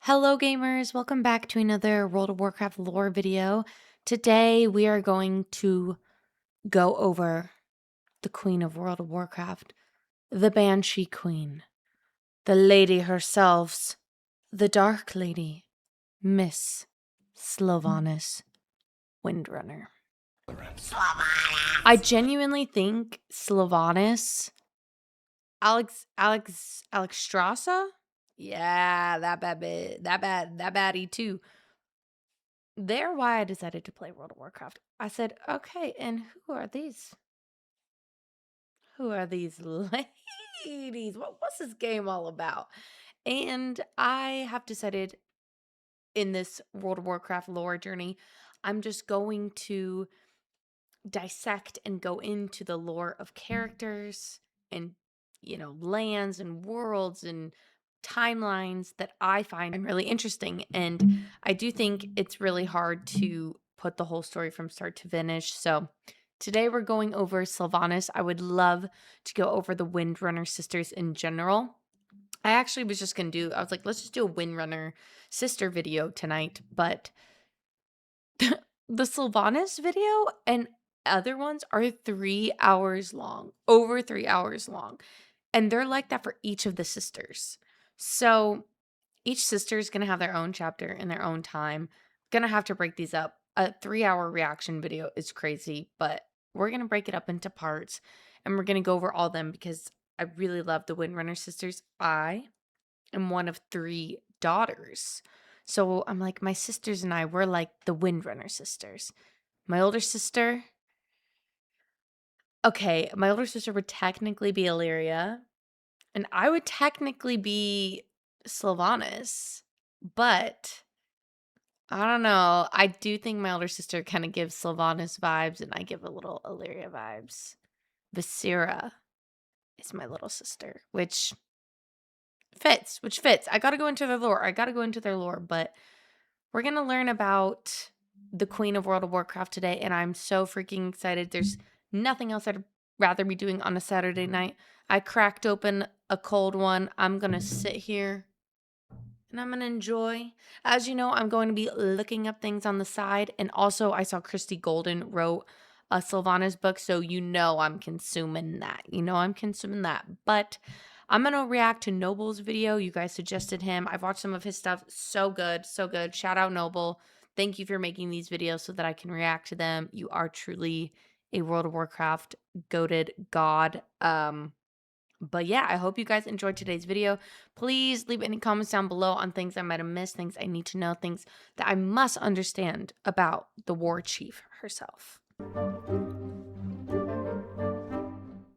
Hello gamers, welcome back to another World of Warcraft lore video. Today we are going to go over the Queen of World of Warcraft, the Banshee Queen, the lady herself, the Dark Lady, Miss Sylvanas Windrunner. I genuinely think Sylvanas Alexstrasza? Yeah, that baddie too. They're why I decided to play World of Warcraft. I said, okay, and who are these? Who are these ladies? What's this game all about? And I have decided in this World of Warcraft lore journey, I'm just going to dissect and go into the lore of characters and, lands and worlds and timelines that I find really interesting. And I do think it's really hard to put the whole story from start to finish. So today we're going over Sylvanas. I would love to go over the Windrunner sisters in general. I actually was just going to I was like, let's just do a Windrunner sister video tonight. But the Sylvanas video and other ones are 3 hours long, over 3 hours long. And they're like that for each of the sisters. So each sister is going to have their own chapter in their own time. Going to have to break these up. A 3-hour reaction video is crazy, but we're going to break it up into parts and we're going to go over all of them because I really love the Windrunner sisters. I am one of 3 daughters. So I'm like, my sisters and I, we're like the Windrunner sisters. My older sister, okay, my older sister would technically be Illyria, and I would technically be Sylvanas, but I don't know. I do think my older sister kind of gives Sylvanas vibes, and I give a little Illyria vibes. Visera is my little sister, which fits. I gotta go into their lore. But we're gonna learn about the Queen of World of Warcraft today, and I'm so freaking excited. There's nothing else I'd rather be doing on a Saturday night. I cracked open a cold one. I'm gonna sit here and I'm gonna enjoy. As you know, I'm going to be looking up things on the side, and also I saw Christy Golden wrote a Sylvanas book, so I'm consuming that. But I'm gonna react to Noble's video. You guys suggested him. I've watched some of his stuff. So good, so good. Shout out Noble. Thank you for making these videos so that I can react to them. You are truly a World of Warcraft goated god. But yeah, I hope you guys enjoyed today's video. Please leave any comments down below on things I might have missed, things I need to know, things that I must understand about the war chief herself.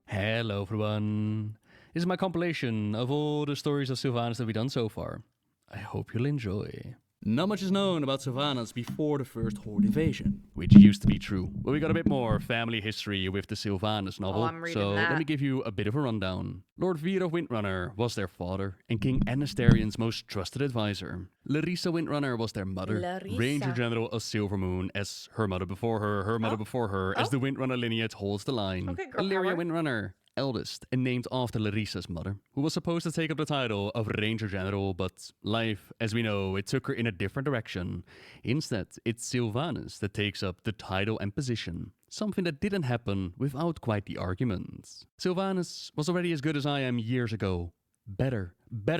Hello everyone. This is my compilation of all the stories of Sylvanas that we've done so far. I hope you'll enjoy. Not much is known about Sylvanas before the first Horde invasion. Which used to be true, but we got a bit more family history with the Sylvanas novel, I'm reading so that. let me give you a bit of a rundown. Lord Vir of Windrunner was their father, and King Anastarion's most trusted advisor. Larissa Windrunner was their mother, Larissa. Ranger General of Silvermoon as her mother before her mother before her, as the Windrunner lineage holds the line. Okay, girl Illyria power. Windrunner, eldest and named after Larissa's mother, who was supposed to take up the title of Ranger General, but life, as we know, it took her in a different direction. Instead, it's Sylvanas that takes up the title and position, something that didn't happen without quite the arguments. Sylvanas was already as good as I am years ago. Better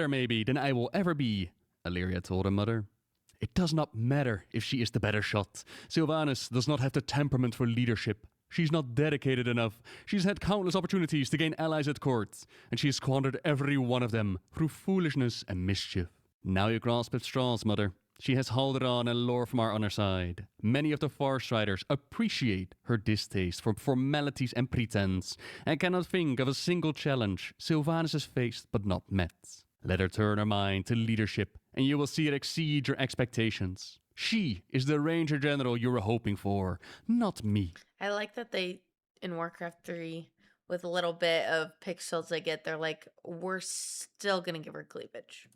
maybe than I will ever be, Illyria told her mother. It does not matter if she is the better shot. Sylvanas does not have the temperament for leadership. She's not dedicated enough. She's had countless opportunities to gain allies at court, and she has squandered every one of them through foolishness and mischief. Now you grasp at straws, mother. She has Halderan and Lorfmar on her side. Many of the Farstriders appreciate her distaste for formalities and pretense, and cannot think of a single challenge Sylvanas has faced but not met. Let her turn her mind to leadership, and you will see it exceed your expectations. She is the Ranger General you were hoping for, not me. I like that they, in Warcraft 3, with a little bit of pixels they get, they're like, we're still gonna give her cleavage.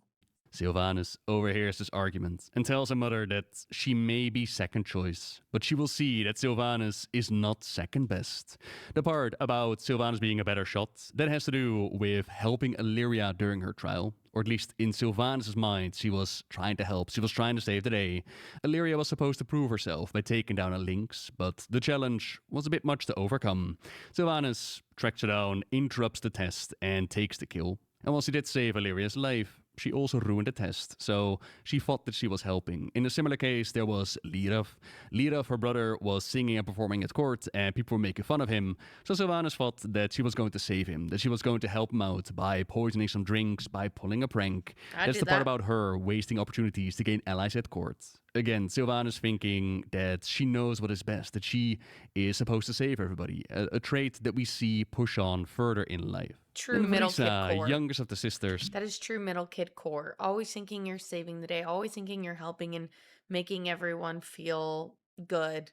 Sylvanas overhears this argument and tells her mother that she may be second choice, but she will see that Sylvanas is not second best. The part about Sylvanas being a better shot, that has to do with helping Illyria during her trial, or at least in Sylvanas' mind, she was trying to help, she was trying to save the day. Illyria was supposed to prove herself by taking down a lynx, but the challenge was a bit much to overcome. Sylvanas tracks her down, interrupts the test, and takes the kill. And while she did save Illyria's life, she also ruined the test, so she thought that she was helping. In a similar case, there was Lirav. Lirav, her brother, was singing and performing at court, and people were making fun of him. So Sylvanas thought that she was going to save him, that she was going to help him out by poisoning some drinks, by pulling a prank. That's the part about her wasting opportunities to gain allies at court. Again, Sylvanas thinking that she knows what is best, that she is supposed to save everybody, a trait that we see push on further in life. True middle kid core. Youngest of the sisters. That is true middle kid core. Always thinking you're saving the day. Always thinking you're helping and making everyone feel good.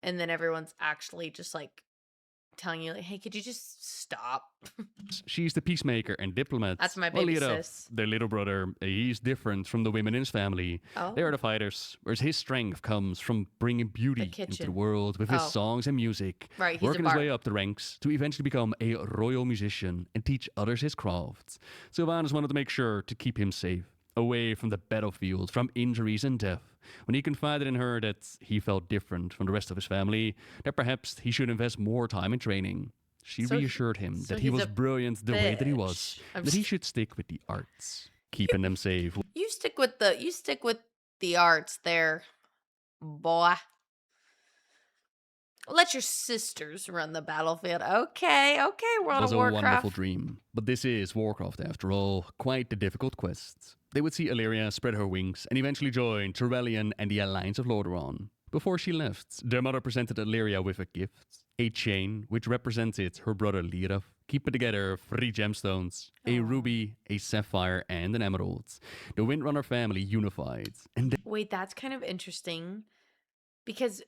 And then everyone's actually just like telling you, like, hey, could you just stop? She's the peacemaker and diplomat. That's my baby sis. Their little brother, he's different from the women in his family. Oh. They are the fighters, whereas his strength comes from bringing beauty into the world with his songs and music. Right, he's working his way up the ranks to eventually become a royal musician and teach others his craft. Sylvanas wanted to make sure to keep him safe, away from the battlefield, from injuries and death. When he confided in her that he felt different from the rest of his family, that perhaps he should invest more time in training, she reassured him that he was brilliant the way that he was, that he should stick with the arts, keeping them safe. You stick with the arts there, boy. Let your sisters run the battlefield. Okay, World of Warcraft. It was a wonderful dream, but this is Warcraft after all, quite the difficult quest. They would see Illyria spread her wings and eventually join Turelion and the Alliance of Lordaeron. Before she left, their mother presented Illyria with a gift, a chain which represented her brother Lirav, keeping together 3 gemstones, a ruby, a sapphire, and an emerald. The Windrunner family unified. And wait, that's kind of interesting, because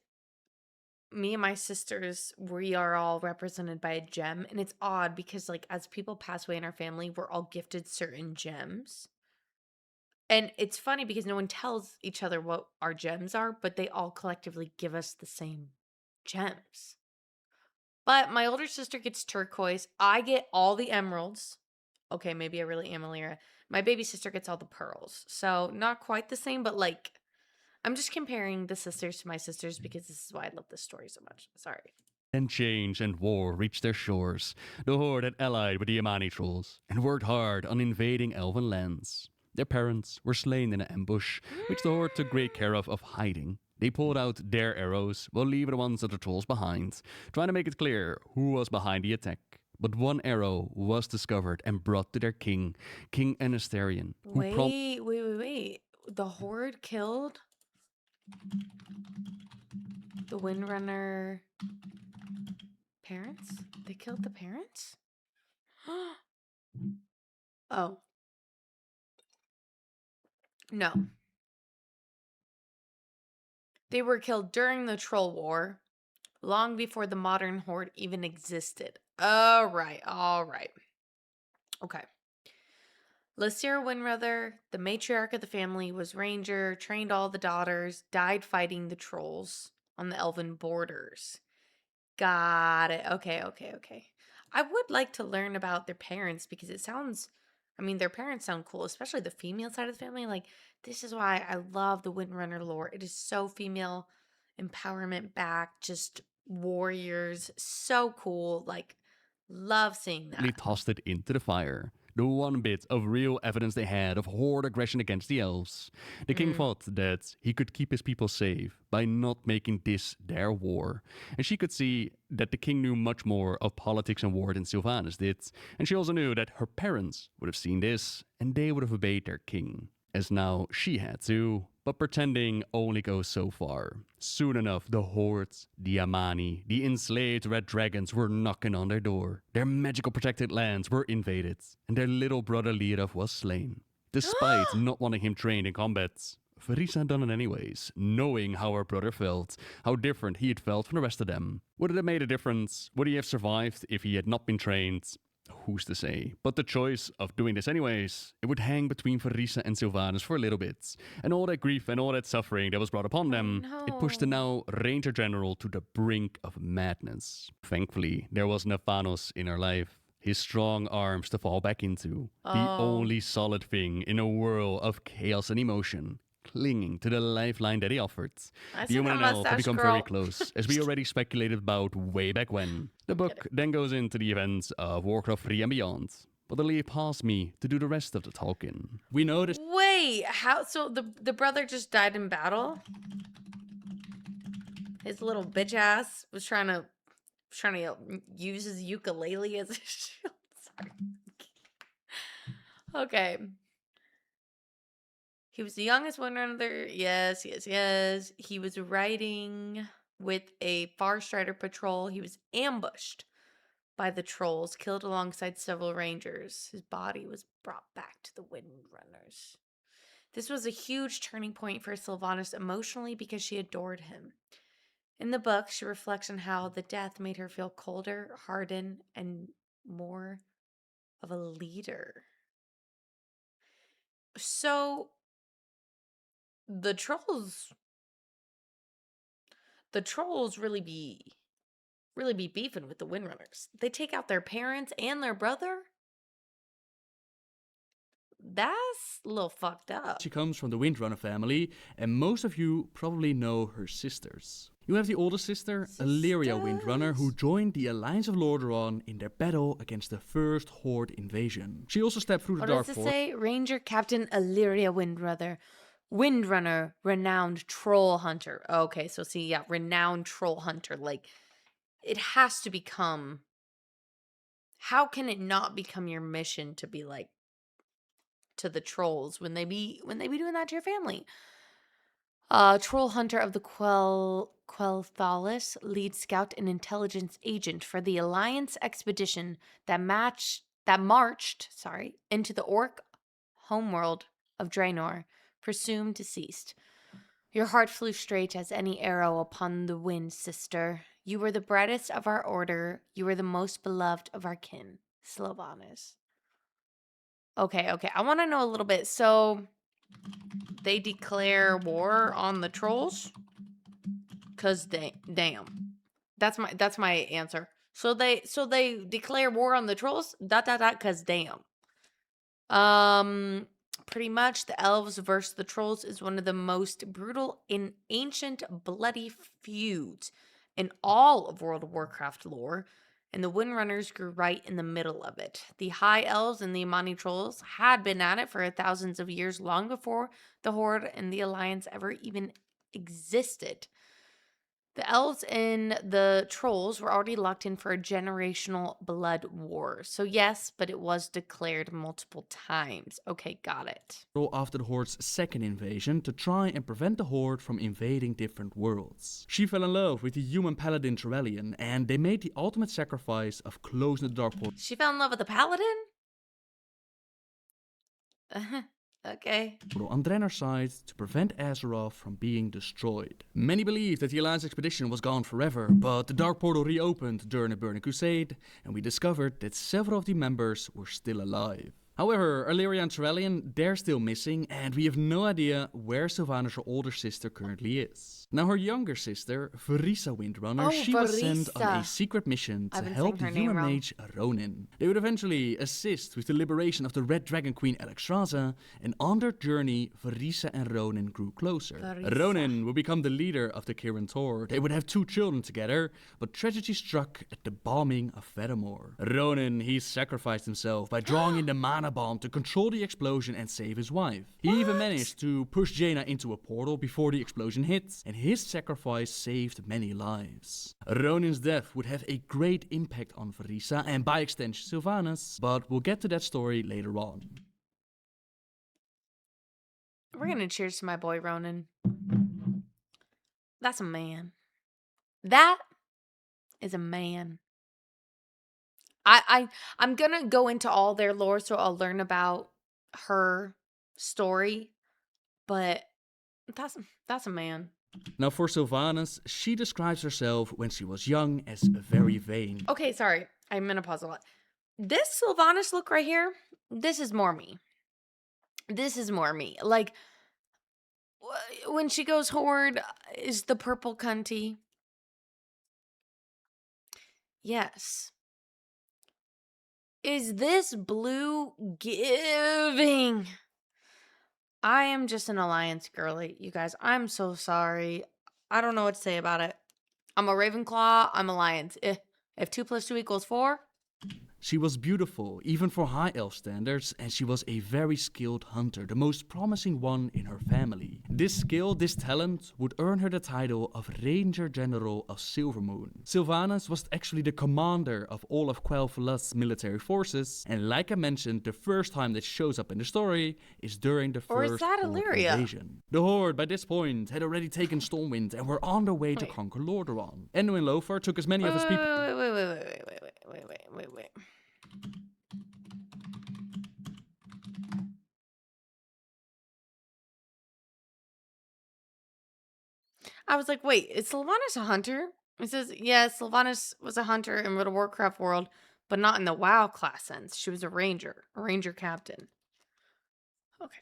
me and my sisters, we are all represented by a gem, and it's odd because, like, as people pass away in our family, we're all gifted certain gems. And it's funny because no one tells each other what our gems are, but they all collectively give us the same gems. But my older sister gets turquoise. I get all the emeralds. Okay, maybe I really am Illyria. My baby sister gets all the pearls. So not quite the same, but like, I'm just comparing the sisters to my sisters because this is why I love this story so much. Sorry. Then change and war reached their shores. The Horde had allied with the Yamani trolls and worked hard on invading elven lands. Their parents were slain in an ambush, which the Horde took great care of hiding. They pulled out their arrows, while leaving the ones of the trolls behind, trying to make it clear who was behind the attack. But one arrow was discovered and brought to their king, King Anasterion. Wait. The Horde killed the Windrunner parents? They killed the parents? Oh. No. They were killed during the Troll War, long before the modern Horde even existed. All right. Okay. Lysira Windrunner, the matriarch of the family, was ranger, trained all the daughters, died fighting the trolls on the elven borders. Got it. Okay. I would like to learn about their parents because it sounds, their parents sound cool, especially the female side of the family. Like, this is why I love the Windrunner lore. It is so female empowerment back, just warriors. So cool. Like, love seeing that. They tossed it into the fire. The one bit of real evidence they had of Horde aggression against the elves. The king thought that he could keep his people safe by not making this their war. And she could see that the king knew much more of politics and war than Sylvanas did. And she also knew that her parents would have seen this, and they would have obeyed their king. As now she had to, but pretending only goes so far. Soon enough, the hordes, the Amani, the enslaved red dragons were knocking on their door. Their magical protected lands were invaded, and their little brother Lirav was slain. Despite not wanting him trained in combat, Farisa had done it anyways, knowing how her brother felt, how different he had felt from the rest of them. Would it have made a difference? Would he have survived if he had not been trained? Who's to say? But the choice of doing this anyways, it would hang between Farisa and Sylvanas for a little bit. And all that grief and all that suffering that was brought upon them, it pushed the now Ranger General to the brink of madness. Thankfully, there was Nephanos in her life, his strong arms to fall back into, the only solid thing in a whirl of chaos and emotion, clinging to the lifeline that he offered. I The see human that and elf have mustache, become girl. very close, as we already speculated about way back when. The book then goes into the events of Warcraft 3 and beyond, but they'll leave past me to do the rest of the talking. We noticed Wait, how? So the brother just died in battle? His little bitch ass was trying to use his ukulele as a shield. Sorry. Okay. He was the youngest Windrunner. Yes, yes, yes. He was riding with a Far Strider patrol. He was ambushed by the trolls, killed alongside several rangers. His body was brought back to the Windrunners. This was a huge turning point for Sylvanas emotionally because she adored him. In the book, she reflects on how the death made her feel colder, hardened, and more of a leader. So the trolls really be beefing with the Windrunners. They take out their parents and their brother. That's a little fucked up. she comes from the Windrunner family, and most of you probably know her sisters. You have the oldest sister, Illyria Windrunner, who joined the Alliance of Lordaeron in their battle against the first Horde invasion. She also stepped through the What Dark does it Portal. say? Ranger Captain Illyria Windrunner, renowned troll hunter. Okay, so see, yeah, renowned troll hunter. Like, it has to become. How can it not become your mission to be like to the trolls when they be doing that to your family? Troll hunter of the Quel'Thalas, lead scout and intelligence agent for the Alliance expedition that marched into the Orc homeworld of Draenor, presumed deceased. Your heart flew straight as any arrow upon the wind, sister. You were the brightest of our order. You were the most beloved of our kin, Sylvanas. Okay. I want to know a little bit. So, they declare war on the trolls? Cause damn. That's my answer. So they declare war on the trolls? ... Cause damn. Pretty much the elves versus the trolls is one of the most brutal and ancient bloody feuds in all of World of Warcraft lore, and the Windrunners grew right in the middle of it. The High Elves and the Imani Trolls had been at it for thousands of years, long before the Horde and the Alliance ever even existed. The elves and the trolls were already locked in for a generational blood war. So yes, but it was declared multiple times. Okay, got it. After the Horde's second invasion to try and prevent the Horde from invading different worlds. She fell in love with the human paladin Trellian, and they made the ultimate sacrifice of closing the Dark Portal She fell in love with the paladin? Okay. on Draenor's side to prevent Azeroth from being destroyed. Many believed that the Alliance expedition was gone forever, but the Dark Portal reopened during the Burning Crusade, and we discovered that several of the members were still alive. However, Illyria and Trellian, they're still missing, and we have no idea where Sylvanas, her older sister, currently is. Now, her younger sister, Farisa Windrunner, she was sent on a secret mission to help the human mage Ronin. They would eventually assist with the liberation of the Red Dragon Queen Alexstrasza, and on their journey, Farisa and Ronin grew closer. Ronin would become the leader of the Kirin Tor. They would have 2 children together, but tragedy struck at the bombing of Fedamore. Ronin, he sacrificed himself by drawing in the mana bomb to control the explosion and save his wife. He even managed to push Jaina into a portal before the explosion hit, and his sacrifice saved many lives. Ronin's death would have a great impact on Farisa and by extension Sylvanas, but we'll get to that story later on. We're gonna cheers to my boy Ronin. That's a man. That is a man. I'm gonna go into all their lore, so I'll learn about her story, but that's a man. Now for Sylvanas, she describes herself when she was young as very vain. Okay, sorry, I'm gonna pause a lot. This Sylvanas look right here, this is more me. This is more me. Like, when she goes horde, is the purple cunty? Yes. Is this blue giving? I am just an alliance girly, you guys. I'm so sorry. I don't know what to say about it. I'm a Ravenclaw. I'm alliance. If 2 + 2 = 4. She was beautiful, even for high elf standards, and she was a very skilled hunter, the most promising one in her family. This skill, this talent, would earn her the title of Ranger General of Silvermoon. Sylvanas was actually the commander of all of Quel'Thuz's military forces, and like I mentioned, the first time that she shows up in the story is during the Or is first that Horde Illyria? invasion. The Horde, by this point, had already taken Stormwind and were on their way to Wait. conquer Lordaeron. Enwin Lothar took as many Wait, of his wait, people. wait. I was like, wait, is Sylvanas a hunter? It says, yes, Sylvanas was a hunter in World of Warcraft world, but not in the WoW class sense. She was a ranger captain. Okay.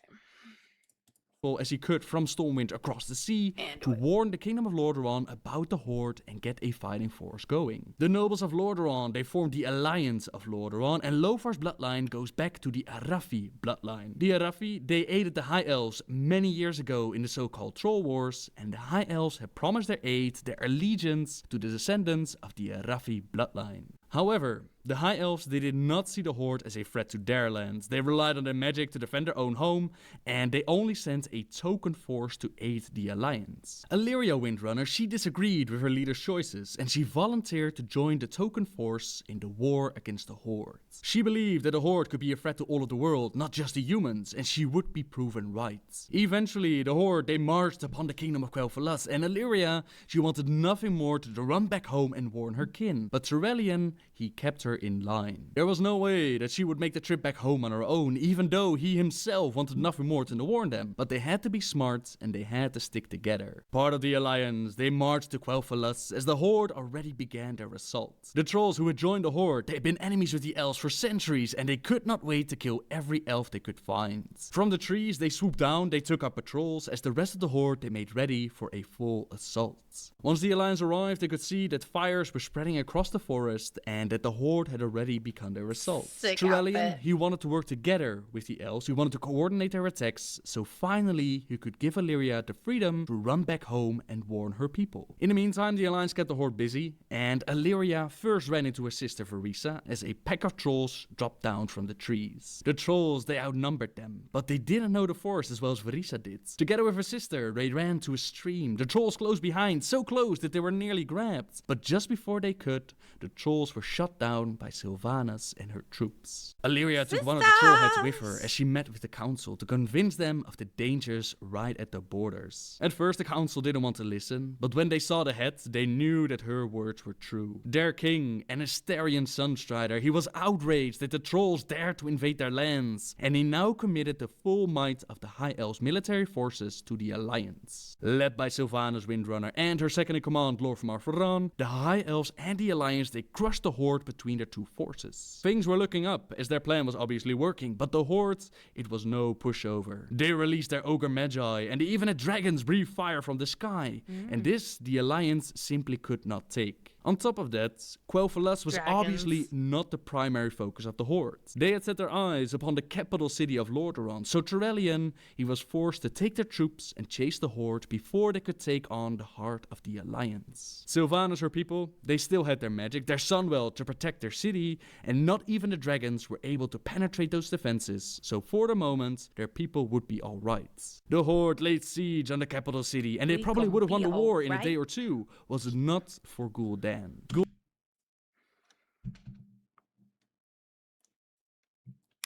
As he could from Stormwind across the sea And to warn the Kingdom of Lordaeron about the Horde and get a fighting force going. The nobles of Lordaeron, they formed the Alliance of Lordaeron, and Lothar's bloodline goes back to the Arathi bloodline. The Arathi, they aided the High Elves many years ago in the so-called Troll Wars, and the High Elves have promised their aid, their allegiance to the descendants of the Arathi bloodline. However, the High Elves, they did not see the Horde as a threat to their lands. They relied on their magic to defend their own home, and they only sent a token force to aid the Alliance. Sylvanas Windrunner, she disagreed with her leader's choices, and she volunteered to join the token force in the war against the Horde. She believed that the Horde could be a threat to all of the world, not just the humans, and she would be proven right. Eventually, the Horde, they marched upon the kingdom of Quel'Thuz, and Illyria, she wanted nothing more than to run back home and warn her kin. But Turellian, he kept her in line. There was no way that she would make the trip back home on her own, even though he himself wanted nothing more than to warn them. But they had to be smart, and they had to stick together. Part of the Alliance, they marched to Quel'Thuz as the Horde already began their assault. The trolls who had joined the Horde, they had been enemies with the elves for centuries, and they could not wait to kill every elf they could find. From the trees, they swooped down, they took up patrols, as the rest of the Horde, they made ready for a full assault. Once the Alliance arrived, they could see that fires were spreading across the forest, and that the Horde had already begun their assault. Sick Turellian, outfit. he wanted to work together with the elves, he wanted to coordinate their attacks, so finally he could give Illyria the freedom to run back home and warn her people. In the meantime, the Alliance kept the Horde busy, and Illyria first ran into her sister Verisa as a pack of trolls dropped down from the trees. The trolls, they outnumbered them, but they didn't know the forest as well as Verisa did. Together with her sister, they ran to a stream. The trolls close behind, so close that they were nearly grabbed. But just before they could, the trolls were shot down by Sylvanas and her troops. Illyria took one of the troll heads with her as she met with the council to convince them of the dangers right at the borders. At first the council didn't want to listen, but when they saw the head, they knew that her words were true. Their king, an Asterian Sunstrider, he was outraged that the trolls dared to invade their lands, and he now committed the full might of the High Elves military forces to the Alliance. Led by Sylvanas Windrunner and her second-in-command Lord from Artheron, the High Elves and the Alliance, they crushed the Horde between their two forces. Things were looking up, as their plan was obviously working, but the Horde, it was no pushover. They released their Ogre Magi, and they even had dragons breathe fire from the sky, and this the Alliance simply could not take. On top of that, Quel'Thuz was obviously not the primary focus of the Horde. They had set their eyes upon the capital city of Lordaeron, so Turellian, he was forced to take their troops and chase the Horde before they could take on the heart of the Alliance. Sylvanas, her people, they still had their magic, their sunwell to protect their city, and not even the dragons were able to penetrate those defenses, so for the moment, their people would be alright. The Horde laid siege on the capital city, and they probably would have won the war in a day or two, was it not for Gul'dan.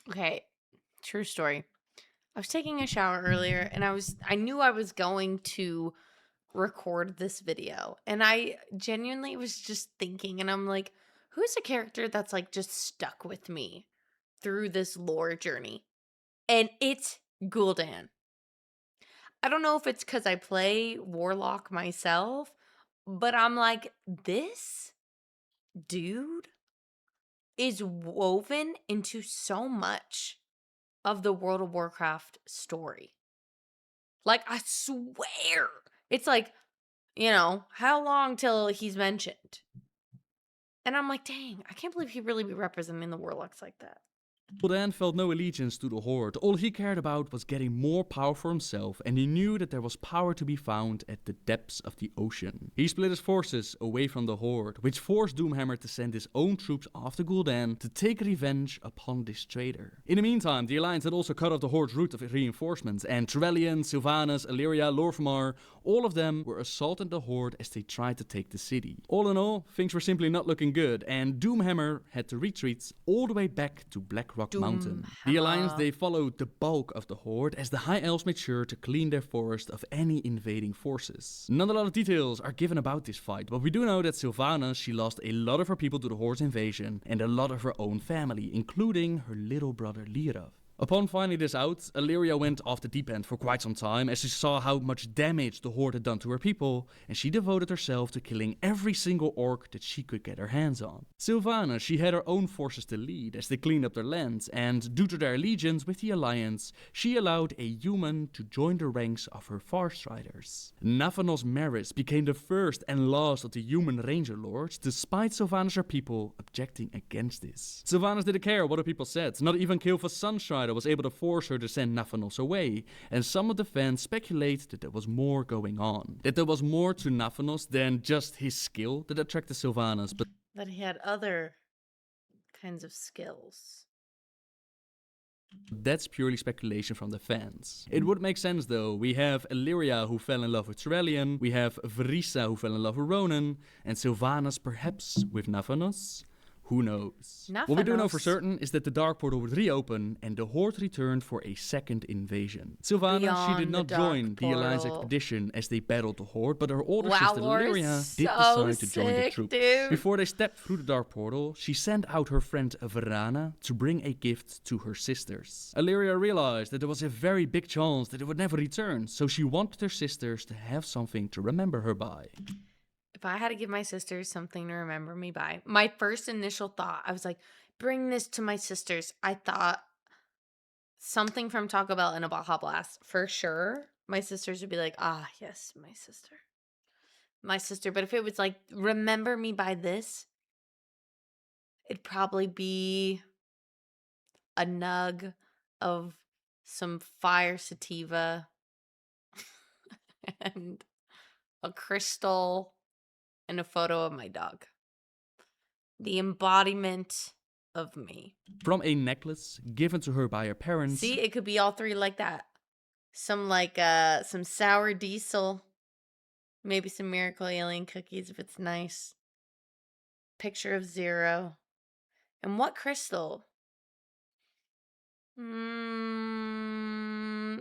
Okay, true story. I was taking a shower earlier and I knew I was going to record this video. And I genuinely was just thinking, and I'm like, who's a character that's like just stuck with me through this lore journey? And it's Gul'dan. I don't know if it's because I play Warlock myself, but I'm like, this dude is woven into so much of the World of Warcraft story. Like, I swear. It's like, how long till he's mentioned? And I'm like, dang, I can't believe he really be representing the warlocks like that. Gul'dan felt no allegiance to the Horde. All he cared about was getting more power for himself, and he knew that there was power to be found at the depths of the ocean. He split his forces away from the Horde, which forced Doomhammer to send his own troops after Gul'dan to take revenge upon this traitor. In the meantime, the Alliance had also cut off the Horde's route of reinforcements, and Trevelyan, Sylvanas, Illyria, Lor'Vemar, all of them were assaulting the Horde as they tried to take the city. All in all, things were simply not looking good, and Doomhammer had to retreat all the way back to Blackrock Mountain. The Alliance, they followed the bulk of the Horde as the High Elves made sure to clean their forest of any invading forces. Not a lot of details are given about this fight, but we do know that Sylvanas, she lost a lot of her people to the Horde's invasion and a lot of her own family, including her little brother Lyra. Upon finding this out, Illyria went off the deep end for quite some time as she saw how much damage the Horde had done to her people, and she devoted herself to killing every single orc that she could get her hands on. Sylvanas, she had her own forces to lead as they cleaned up their lands, and due to their allegiance with the Alliance, she allowed a human to join the ranks of her Farstriders. Nathanos Maris became the first and last of the human Ranger Lords, despite Sylvanas' her people objecting against this. Sylvanas didn't care what the people said, not even Kilfa's Sunstrider was able to force her to send Nathanos away, and some of the fans speculate that there was more going on. That there was more to Nathanos than just his skill that attracted Sylvanas, but that he had other kinds of skills. That's purely speculation from the fans. It would make sense though. We have Illyria who fell in love with Trevelyan, we have Vrisa who fell in love with Ronan, and Sylvanas perhaps with Nathanos. Who knows? What we do know for certain is that the Dark Portal would reopen and the Horde returned for a second invasion. Sylvanas, she did not join the Alliance expedition as they battled the Horde, but her older sister Illyria did decide to join the troop. Before they stepped through the Dark Portal, she sent out her friend Verana to bring a gift to her sisters. Illyria realized that there was a very big chance that it would never return, so she wanted her sisters to have something to remember her by. If I had to give my sisters something to remember me by, my first initial thought, I was like, bring this to my sisters. I thought something from Taco Bell and a Baja Blast. For sure, my sisters would be like, ah, yes, my sister. My sister. But if it was like, remember me by this, it'd probably be a nug of some fire sativa and a crystal and a photo of my dog. The embodiment of me. From a necklace given to her by her parents. See, it could be all three like that. Some sour diesel. Maybe some Miracle Alien cookies if it's nice. Picture of Zero. And what crystal?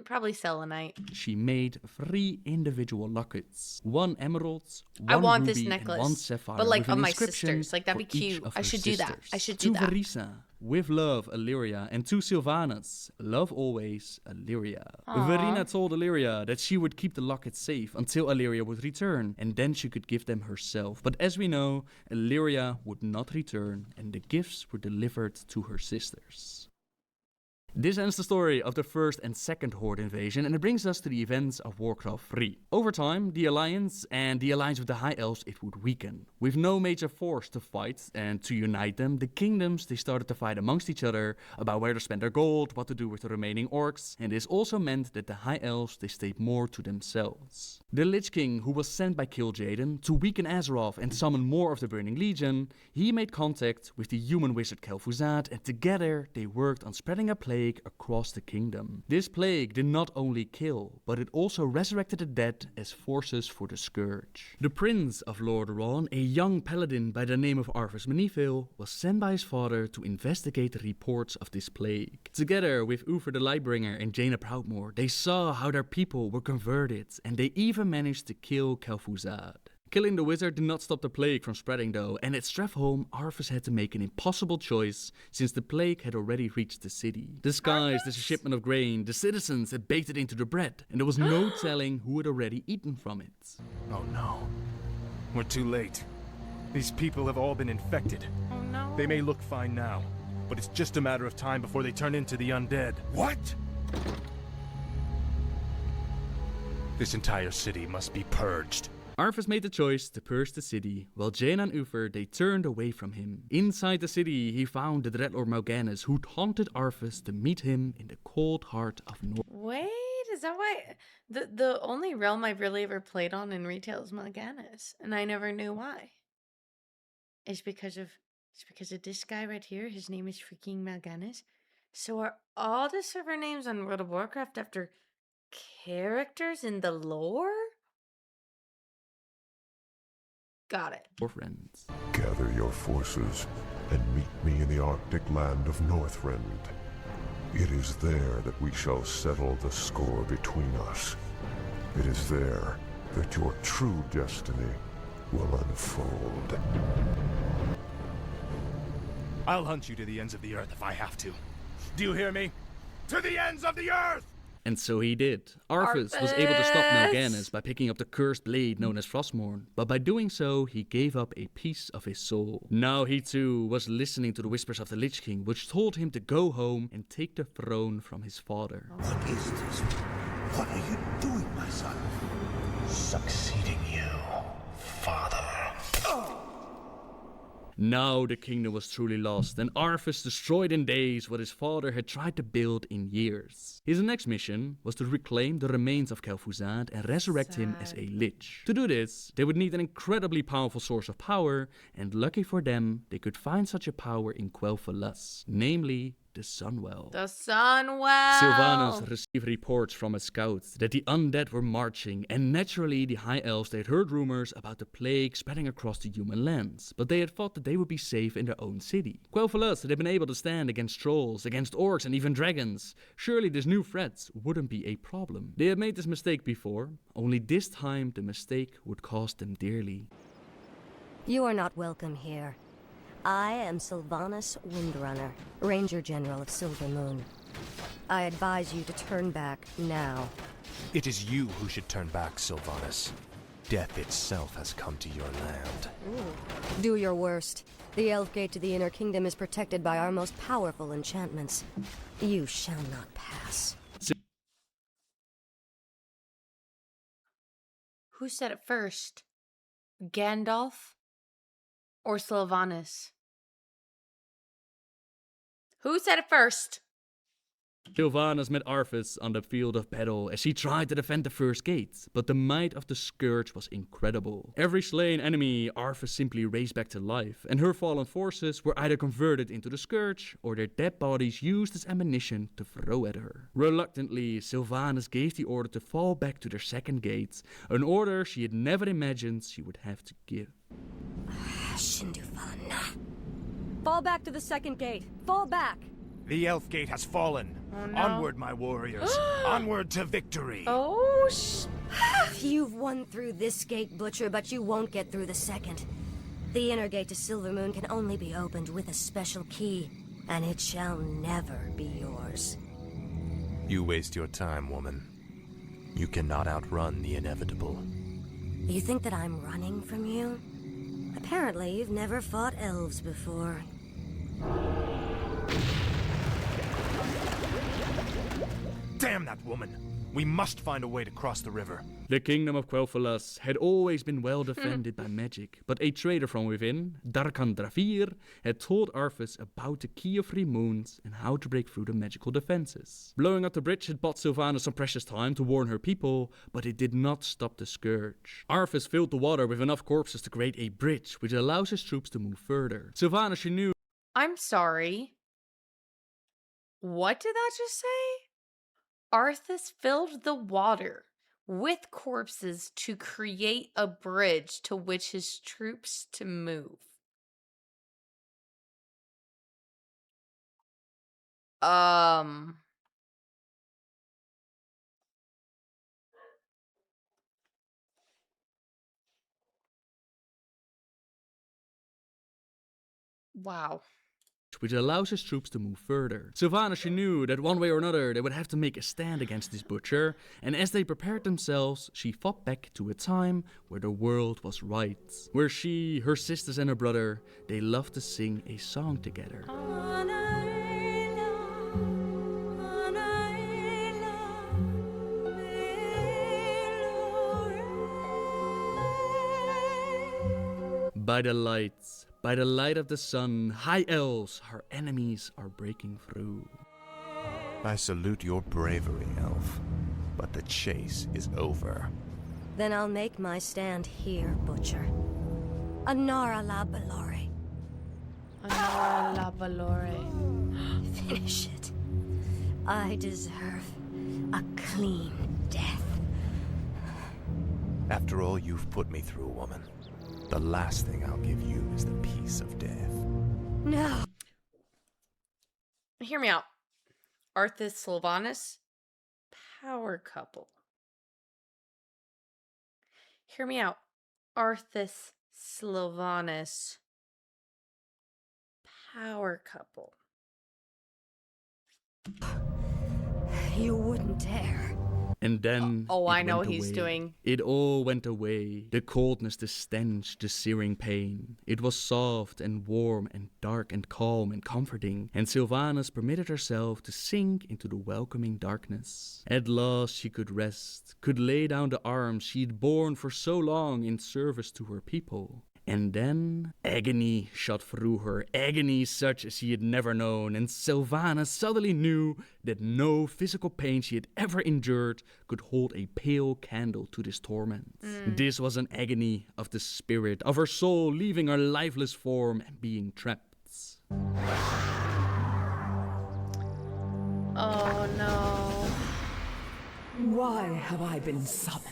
Probably selenite. She made 3 individual lockets. 1 emerald, 1 I want ruby, this necklace, and 1 sapphire. but like with of an my inscription sisters. Like that'd be for each cute. of I her should do that. sisters. I should do to that. Verisa, with love, Illyria, and to Sylvanas, love always, Illyria. Aww. Verina told Illyria that she would keep the lockets safe until Illyria would return, and then she could give them herself. But as we know, Illyria would not return, and the gifts were delivered to her sisters. This ends the story of the first and second Horde invasion, and it brings us to the events of Warcraft 3. Over time, the Alliance with the High Elves, it would weaken. With no major force to fight and to unite them, the kingdoms, they started to fight amongst each other about where to spend their gold, what to do with the remaining orcs, and this also meant that the High Elves, they stayed more to themselves. The Lich King, who was sent by Kil'jaeden to weaken Azeroth and summon more of the Burning Legion, he made contact with the human wizard Kel'Thuzad, and together they worked on spreading a plague across the kingdom. This plague did not only kill, but it also resurrected the dead as forces for the Scourge. The Prince of Lordaeron, a young paladin by the name of Arthas Menethil, was sent by his father to investigate the reports of this plague. Together with Uther the Lightbringer and Jaina Proudmoore, they saw how their people were converted, and they even managed to kill Kel'Thuzad. Killing the wizard did not stop the plague from spreading though, and at Stratholme, Arthas had to make an impossible choice since the plague had already reached the city. Disguised as a shipment of grain, the citizens had baked it into the bread, and there was no telling who had already eaten from it. Oh no. We're too late. These people have all been infected. Oh no. They may look fine now, but it's just a matter of time before they turn into the undead. What? This entire city must be purged. Arthas made the choice to purge the city, while Jaina and Uther, they turned away from him. Inside the city, he found the Dreadlord Mal'Ganis, who taunted Arthas to meet him in the cold heart of North. Wait, is that why the only realm I've really ever played on in retail is Mal'Ganis, and I never knew why. It's because of this guy right here. His name is freaking Mal'Ganis. So are all the server names on World of Warcraft after characters in the lore? Got it. Friends. Gather your forces and meet me in the Arctic land of Northrend. It is there that we shall settle the score between us. It is there that your true destiny will unfold. I'll hunt you to the ends of the earth if I have to. Do you hear me? To the ends of the earth! And so he did. Arthas was able to stop Mal'Ganis by picking up the cursed blade known as Frostmourne, but by doing so, he gave up a piece of his soul. Now he too was listening to the whispers of the Lich King, which told him to go home and take the throne from his father. What is this? What are you doing, my son? Succeeding you, father. Now the kingdom was truly lost, and Arthas destroyed in days what his father had tried to build in years. His next mission was to reclaim the remains of Kel'Thuzad and resurrect him as a lich. To do this, they would need an incredibly powerful source of power, and lucky for them, they could find such a power in Quel'Thalas, namely the Sunwell. The Sunwell! Sylvanas received reports from his scouts that the undead were marching, and naturally the High Elves they had heard rumors about the plague spreading across the human lands, but they had thought that they would be safe in their own city. Quel'Thalas had been able to stand against trolls, against orcs and even dragons. Surely this new threat wouldn't be a problem. They had made this mistake before, only this time the mistake would cost them dearly. You are not welcome here. I am Sylvanas Windrunner, Ranger General of Silvermoon. I advise you to turn back now. It is you who should turn back, Sylvanas. Death itself has come to your land. Do your worst. The Elf Gate to the Inner Kingdom is protected by our most powerful enchantments. You shall not pass. Who said it first? Gandalf or Sylvanas? Who said it first? Sylvanas met Arthas on the field of battle as he tried to defend the first gate, but the might of the Scourge was incredible. Every slain enemy, Arthas simply raised back to life, and her fallen forces were either converted into the Scourge or their dead bodies used as ammunition to throw at her. Reluctantly, Sylvanas gave the order to fall back to their second gate, an order she had never imagined she would have to give. Shindufalana. Fall back to the second gate. Fall back! The Elf Gate has fallen. Oh, no. Onward, my warriors. Onward to victory. Oh, You've won through this gate, Butcher, but you won't get through the second. The inner gate to Silvermoon can only be opened with a special key, and it shall never be yours. You waste your time, woman. You cannot outrun the inevitable. You think that I'm running from you? Apparently, you've never fought elves before. Damn that woman! We must find a way to cross the river. The kingdom of Quel'Thalas had always been well defended by magic, but a traitor from within, Darkan Drafir, had told Arthas about the Key of Three Moons and how to break through the magical defenses. Blowing up the bridge had bought Sylvanas some precious time to warn her people, but it did not stop the Scourge. Arthas filled the water with enough corpses to create a bridge, which allows his troops to move further. Sylvanas, she knew. I'm sorry. What did that just say? Arthas filled the water with corpses to create a bridge to which his troops to move. Wow. which allows his troops to move further. Sylvanas, she knew that one way or another they would have to make a stand against this butcher, and as they prepared themselves, she fought back to a time where the world was right, where she, her sisters and her brother, they loved to sing a song together. By the light of the sun, high elves, her enemies are breaking through. I salute your bravery, elf, but the chase is over. Then I'll make my stand here, Butcher. Anara la Balore. Anara la Valore. Finish it. I deserve a clean death. After all you've put me through, woman, the last thing I'll give you is the peace of death. No. Hear me out. Arthas Sylvanas, power couple. Hear me out. Arthas Sylvanas, power couple. You wouldn't dare. And then I it know went what he's away. doing. It all went away. The coldness, the stench, the searing pain. It was soft and warm and dark and calm and comforting. And Sylvanas permitted herself to sink into the welcoming darkness. At last she could rest, could lay down the arms she had borne for so long in service to her people. And then agony shot through her, agony such as she had never known, and Sylvanas suddenly knew that no physical pain she had ever endured could hold a pale candle to this torment. This was an agony of the spirit, of her soul leaving her lifeless form and being trapped. Oh no. Why have I been summoned?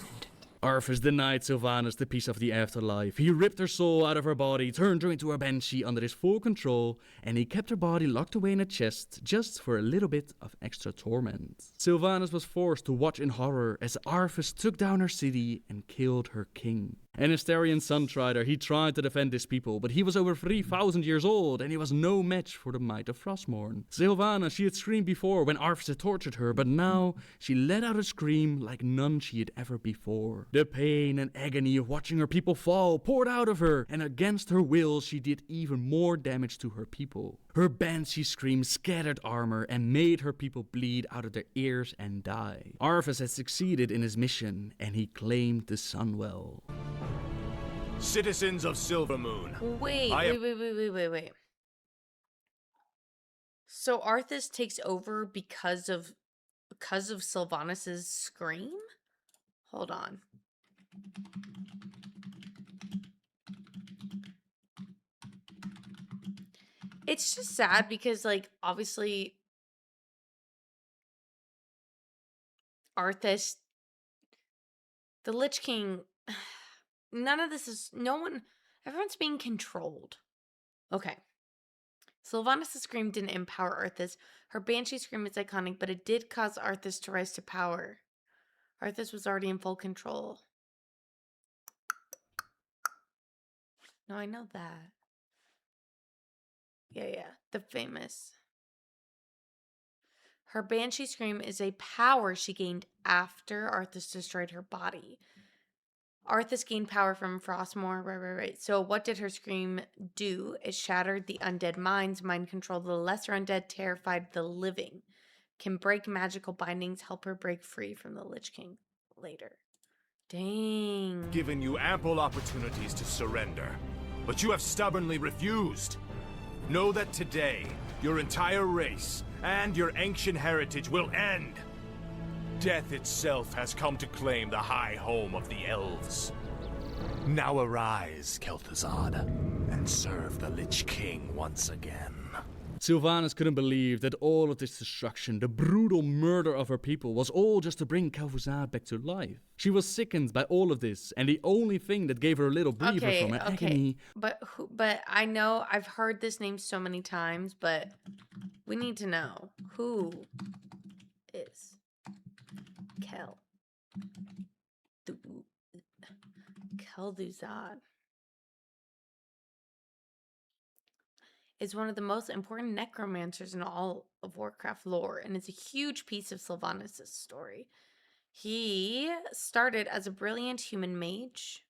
Arthas denied Sylvanas the peace of the afterlife. He ripped her soul out of her body, turned her into a banshee under his full control, and he kept her body locked away in a chest just for a little bit of extra torment. Sylvanas was forced to watch in horror as Arthas took down her city and killed her king. An Astarian Suntrider, he tried to defend his people, but he was over 3,000 years old, and he was no match for the might of Frostmourne. Sylvanas, she had screamed before when Arthas had tortured her, but now she let out a scream like none she had ever before. The pain and agony of watching her people fall poured out of her, and against her will she did even more damage to her people. Her banshee scream scattered armor and made her people bleed out of their ears and die. Arthas had succeeded in his mission, and he claimed the Sunwell. Citizens of Silvermoon. Wait. So Arthas takes over because of Sylvanas' scream? Hold on. It's just sad because, like, obviously Arthas, the Lich King, none of this is, everyone's being controlled. Okay. Sylvanas' scream didn't empower Arthas. Her Banshee scream is iconic, but it did cause Arthas to rise to power. Arthas was already in full control. No, I know that. Yeah. The famous. Her Banshee scream is a power she gained after Arthas destroyed her body. Arthas gained power from Frostmourne. Right. So what did her scream do? It shattered the undead minds, mind controlled the lesser undead, terrified the living. Can break magical bindings, help her break free from the Lich King later. Dang. Given you ample opportunities to surrender, but you have stubbornly refused. Know that today, your entire race and your ancient heritage will end. Death itself has come to claim the high home of the elves. Now arise, Kel'Thuzad, and serve the Lich King once again. Sylvanas couldn't believe that all of this destruction, the brutal murder of her people, was all just to bring Kel'Thuzad back to life. She was sickened by all of this, and the only thing that gave her a little breather from her agony... But I know, I've heard this name so many times, but we need to know, who is Kel'Thuzad? is one of the most important necromancers in all of Warcraft lore, and is a huge piece of Sylvanas' story. He started as a brilliant human mage,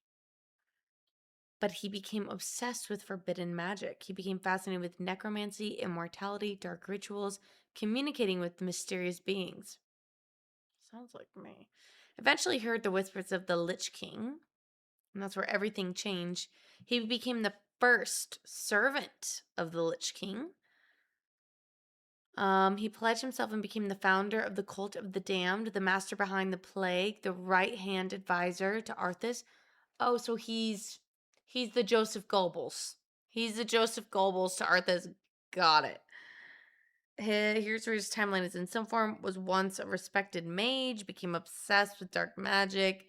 but he became obsessed with forbidden magic. He became fascinated with necromancy, immortality, dark rituals, communicating with mysterious beings. Sounds like me. Eventually he heard the whispers of the Lich King, and that's where everything changed. He became the first servant of the Lich King. He pledged himself and became the founder of the Cult of the Damned, the master behind the plague, the right-hand advisor to Arthas. Oh, so he's the Joseph Goebbels. He's the Joseph Goebbels to Arthas. Got it. Here's where his timeline is. In some form, was once a respected mage, became obsessed with dark magic.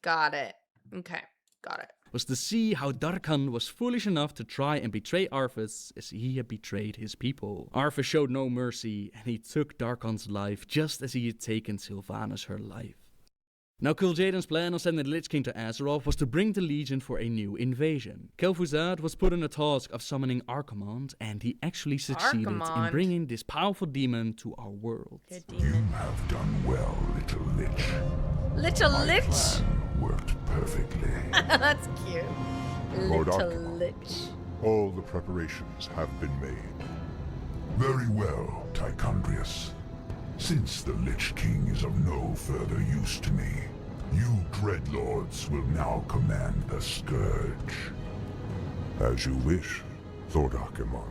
Got it. Okay, got it. Was to see how Darkhan was foolish enough to try and betray Arthas as he had betrayed his people. Arthas showed no mercy, and he took Darkhan's life just as he had taken Sylvanas her life. Now Kil'jaeden's plan of sending the Lich King to Azeroth was to bring the Legion for a new invasion. Kel'Thuzad was put on the task of summoning Archimonde, and he actually succeeded in bringing this powerful demon to our world. Good demon. You have done well, little Lich. Little My Lich? plan worked perfectly. That's cute. Lord Little Archimonde, Lich. all the preparations have been made. Very well, Tychondrius. Since the Lich King is of no further use to me, you Dreadlords will now command the Scourge. As you wish, Lord Archimonde.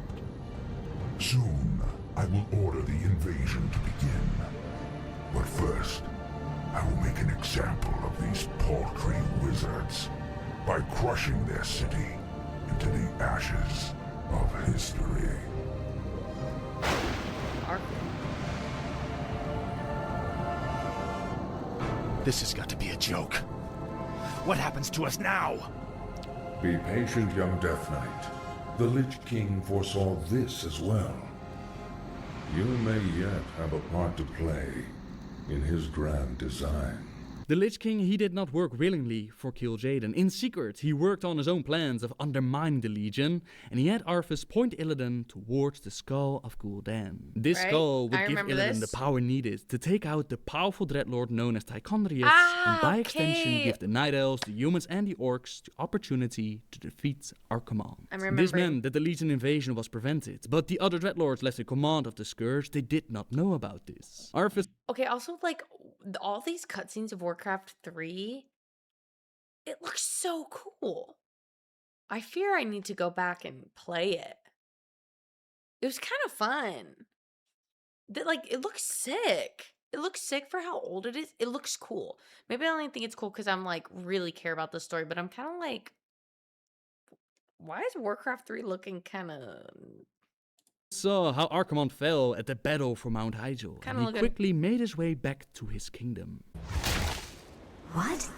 Soon, I will order the invasion to begin. But first, I will make an example of these paltry wizards by crushing their city into the ashes of history. This has got to be a joke. What happens to us now? Be patient, young Death Knight. The Lich King foresaw this as well. You may yet have a part to play in his grand design. The Lich King, he did not work willingly for Kil'jaeden. In secret, he worked on his own plans of undermining the Legion, and he had Arthas point Illidan towards the skull of Gul'dan. This skull would give Illidan the power needed to take out the powerful Dreadlord known as Tychondrius, and by extension give the Night Elves, the humans and the Orcs the opportunity to defeat Archimonde. This meant that the Legion invasion was prevented, but the other Dreadlords left in command of the Scourge, they did not know about this. Arthas... Okay, also, like, all these cutscenes of Warcraft 3, it looks so cool. I fear I need to go back and play it. It was kind of fun. It looks sick. It looks sick for how old it is. It looks cool. Maybe I only think it's cool because I'm, like, really care about the story, but I'm kind of like, why is Warcraft 3 looking kind of... Saw how Archimonde fell at the battle for Mount Hyjal, and he quickly made his way back to his kingdom. What?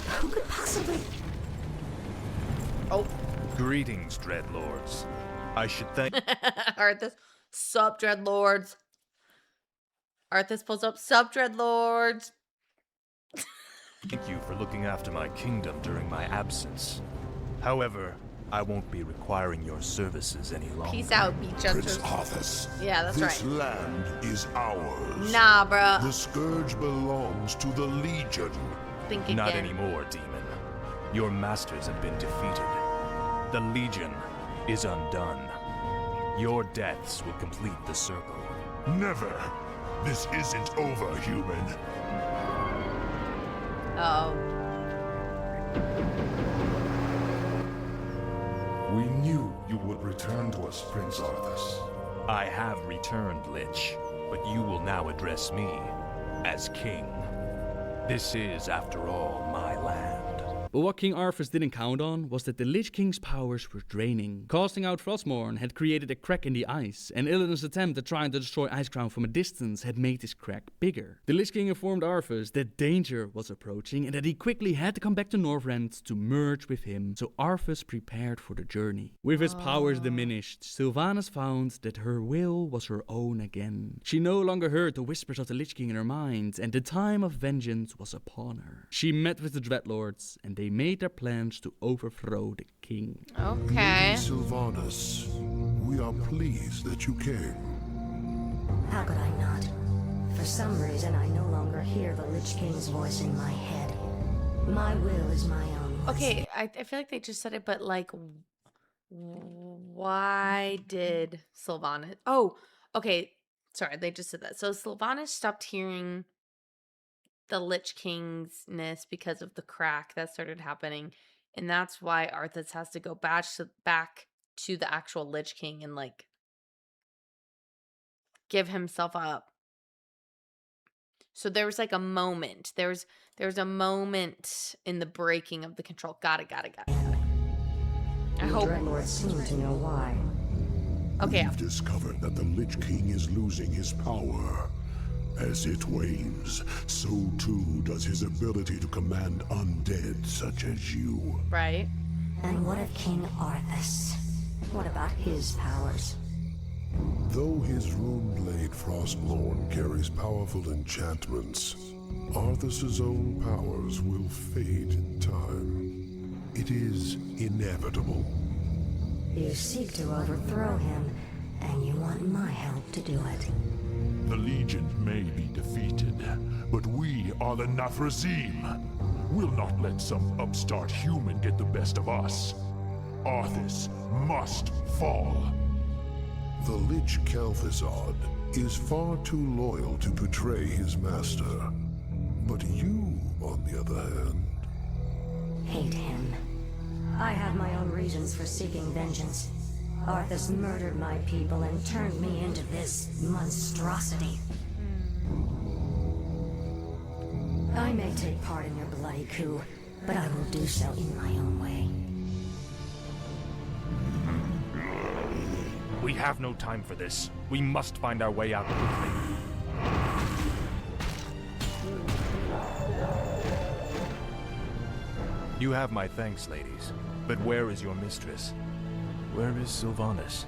Who could possibly... Oh. Greetings, Dreadlords. I should thank... Arthas, sup, Dreadlords. Arthas pulls up, sup, Dreadlords. Thank you for looking after my kingdom during my absence. However, I won't be requiring your services any longer. Peace out, beach Prince Arthas. Yeah, that's this right. land is ours. Nah, bruh. The Scourge belongs to the Legion. Think again. Not anymore, demon. Your masters have been defeated. The Legion is undone. Your deaths will complete the circle. Never. This isn't over, human. Uh-oh. We knew you would return to us, Prince Arthas. I have returned, Lich, but you will now address me as king. This is, after all, my land. But what King Arthas didn't count on was that the Lich King's powers were draining. Casting out Frostmourne had created a crack in the ice, and Illidan's attempt at trying to destroy Icecrown from a distance had made this crack bigger. The Lich King informed Arthas that danger was approaching and that he quickly had to come back to Northrend to merge with him, so Arthas prepared for the journey. With his powers diminished, Sylvanas found that her will was her own again. She no longer heard the whispers of the Lich King in her mind, and the time of vengeance was upon her. She met with the Dreadlords, and they made their plans to overthrow the king. Okay. Sylvanas, we are pleased that you came. How could I not? For some reason, I no longer hear the Lich King's voice in my head. My will is my own. Okay, I feel like they just said it, but like, why did Sylvanas? Oh, okay. Sorry, they just said that. So Sylvanas stopped hearing the Lich King's-ness because of the crack that started happening, and that's why Arthas has to go back to the actual Lich King and like give himself up. So there was like a moment. There's a moment in the breaking of the control. Got it. I hope. Dreadlords seem to know why. Okay. We've discovered that the Lich King is losing his power. As it wanes, so too does his ability to command undead such as you. Right. And what of King Arthas? What about his powers? Though his rune-blade Frostmourne carries powerful enchantments, Arthas's own powers will fade in time. It is inevitable. You seek to overthrow him, and you want my help to do it. The Legion may be defeated, but we are the Nathrazim. We'll not let some upstart human get the best of us. Arthas must fall. The Lich Kel'Thuzad is far too loyal to betray his master. But you, on the other hand... Hate him. I have my own reasons for seeking vengeance. Arthas murdered my people and turned me into this monstrosity. I may take part in your bloody coup, but I will do so in my own way. We have no time for this. We must find our way out quickly. You have my thanks, ladies. But where is your mistress? Where is Sylvanas?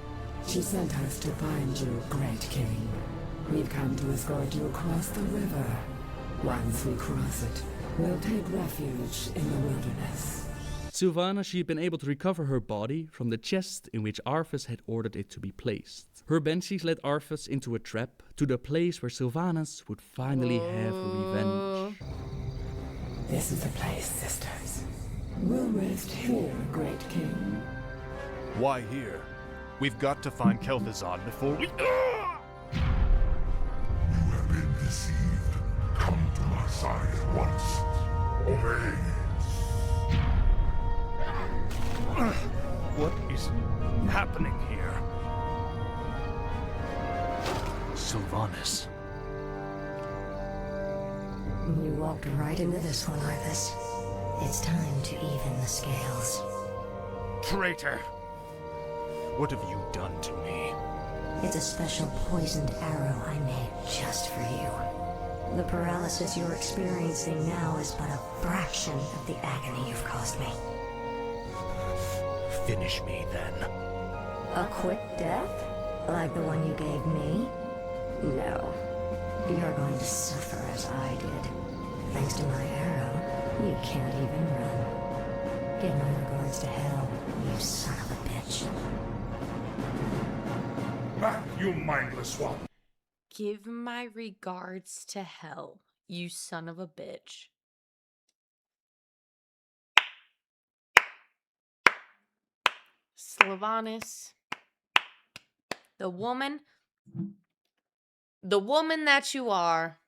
She sent us to find you, Great King. We've come to escort you across the river. Once we cross it, we'll take refuge in the wilderness. Sylvanas, she had been able to recover her body from the chest in which Arthas had ordered it to be placed. Her banshees led Arthas into a trap to the place where Sylvanas would finally have revenge. This is the place, sisters. We'll rest here, Great King. Why here? We've got to find Kel'Thuzad before we... You have been deceived. Come to my side at once. Obey. What is happening here? Sylvanas. You walked right into this one, Arthas. It's time to even the scales. Traitor! What have you done to me? It's a special poisoned arrow I made just for you. The paralysis you're experiencing now is but a fraction of the agony you've caused me. Finish me, then. A quick death? Like the one you gave me? No. You're going to suffer as I did. Thanks to my arrow, you can't even run. Give my regards to hell, you son of a bitch. Back, you mindless one! Give my regards to hell, you son of a bitch. Sylvanas, the woman that you are.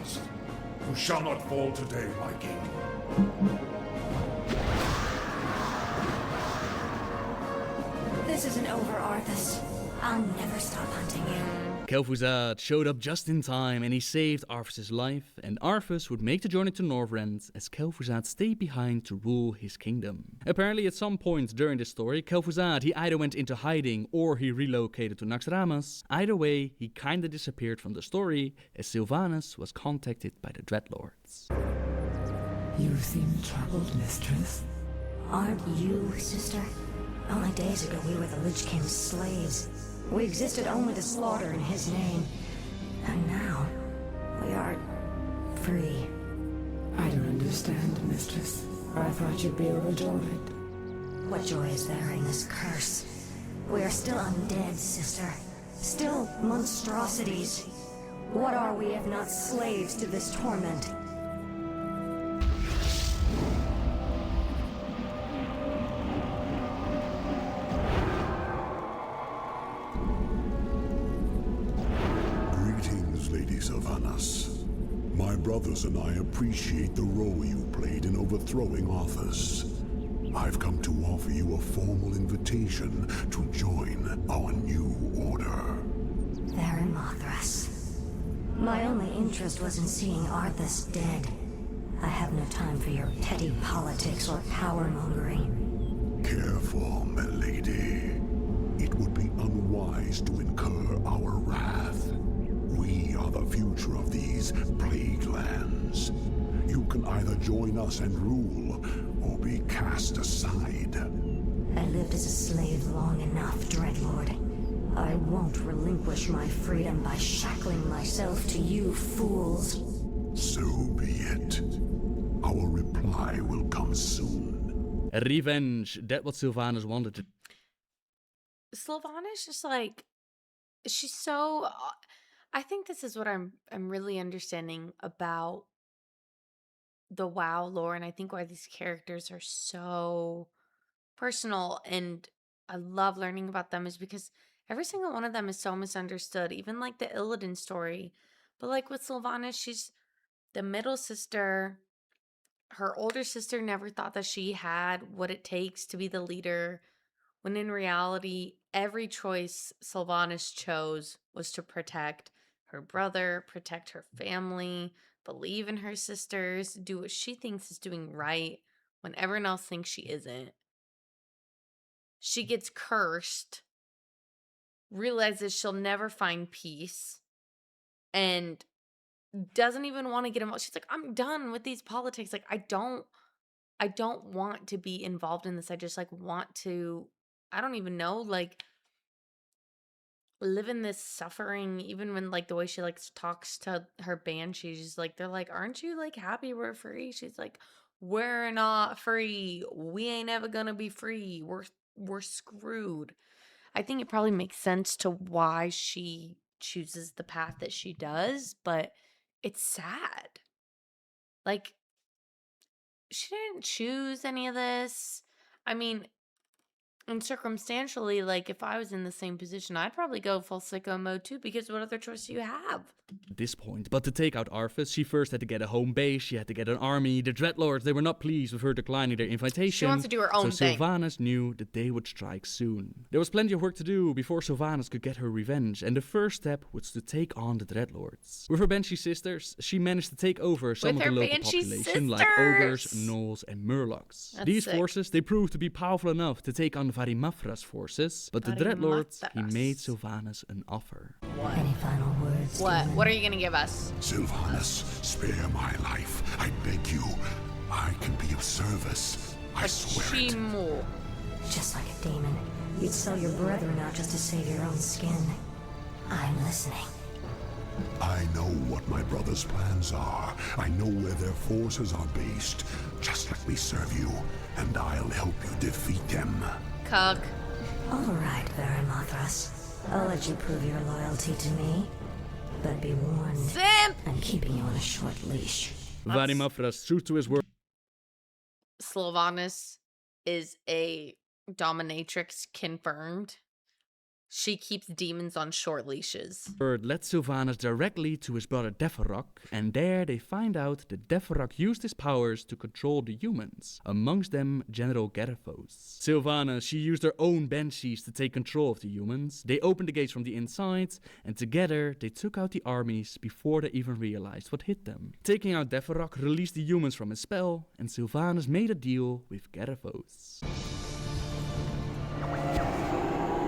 You shall not fall today, my king. This isn't over, Arthas. I'll never stop hunting you. Kel'Thuzad showed up just in time and he saved Arthas' life, and Arthas would make the journey to Northrend as Kel'Thuzad stayed behind to rule his kingdom. Apparently at some point during this story, Kel'Thuzad, he either went into hiding or he relocated to Naxxramas. Either way, he kinda disappeared from the story as Sylvanas was contacted by the Dreadlords. You seem troubled, mistress. Aren't you, sister? Only days ago we were the Lich King's slaves. We existed only to slaughter in his name. And now, we are free. I don't understand, mistress. I thought you'd be overjoyed. What joy is there in this curse? We are still undead, sister. Still monstrosities. What are we if not slaves to this torment? Greetings, Lady Sylvanas. My brothers and I appreciate the role you played in overthrowing Arthas. I've come to offer you a formal invitation to join our new order. Mothras. My only interest was in seeing Arthas dead. I have no time for your petty politics or power-mongering. Careful, milady. It would be unwise to incur our wrath. We are the future of these plague lands. You can either join us and rule, or be cast aside. I lived as a slave long enough, Dreadlord. I won't relinquish my freedom by shackling myself to you fools. So be it. Our reply will come soon. Revenge. That's what Sylvanas wanted to. Sylvanas just like, she's so. I think this is what I'm really understanding about the WoW lore, and I think why these characters are so personal, and I love learning about them, is because every single one of them is so misunderstood. Even like the Illidan story, but like with Sylvanas, she's the middle sister. Her older sister never thought that she had what it takes to be the leader, when in reality, every choice Sylvanas chose was to protect her brother, protect her family, believe in her sisters, do what she thinks is doing right when everyone else thinks she isn't. She gets cursed, realizes she'll never find peace, and doesn't even want to get involved. She's like, I'm done with these politics. Like, I don't want to be involved in this. I just like want to, I don't even know, like live in this suffering. Even when like the way she like talks to her banshee, she's like, they're like, aren't you like happy we're free? She's like, we're not free. We ain't ever gonna be free. We're screwed. I think it probably makes sense to why she chooses the path that she does, but it's sad. Like, she didn't choose any of this. I mean, and circumstantially, like, if I was in the same position, I'd probably go full sicko mode too, because what other choice do you have? At this point, but to take out Arthas, she first had to get a home base, she had to get an army. The Dreadlords, they were not pleased with her declining their invitation. She wants to do her own thing. So Sylvanas knew that they would strike soon. There was plenty of work to do before Sylvanas could get her revenge, and the first step was to take on the Dreadlords. With her Banshee sisters, she managed to take over some of the local population, like ogres, gnolls, and murlocs. These forces, they proved to be powerful enough to take on Varimafra's forces, but the Dreadlords, he made Sylvanas an offer. What? Any final words? What are you gonna give us? Sylvanas, spare my life. I beg you. I can be of service. I swear it. Just like a demon, you'd sell your brethren out just to save your own skin. I'm listening. I know what my brother's plans are. I know where their forces are based. Just let me serve you, and I'll help you defeat them. Cuck. All right, Varimothras. I'll let you prove your loyalty to me. But be warned, Simp! I'm keeping you on a short leash. Varimafras, true to his word. Sylvanas is a dominatrix confirmed. She keeps demons on short leashes. Bird led Sylvanas directly to his brother Defarok, and there they find out that Defarok used his powers to control the humans, amongst them General Garithos. Sylvanas, she used her own banshees to take control of the humans. They opened the gates from the inside, and together they took out the armies before they even realized what hit them. Taking out Defarok released the humans from his spell, and Sylvanas made a deal with Garithos.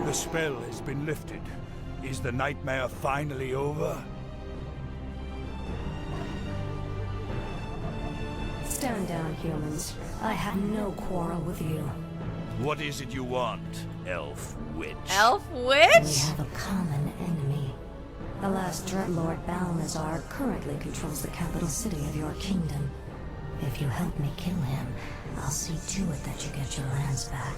The spell has been lifted. Is the nightmare finally over? Stand down, humans. I have no quarrel with you. What is it you want, elf witch? Elf We witch? have a common enemy. The last Dreadlord Balnazar currently controls the capital city of your kingdom. If you help me kill him, I'll see to it that you get your lands back.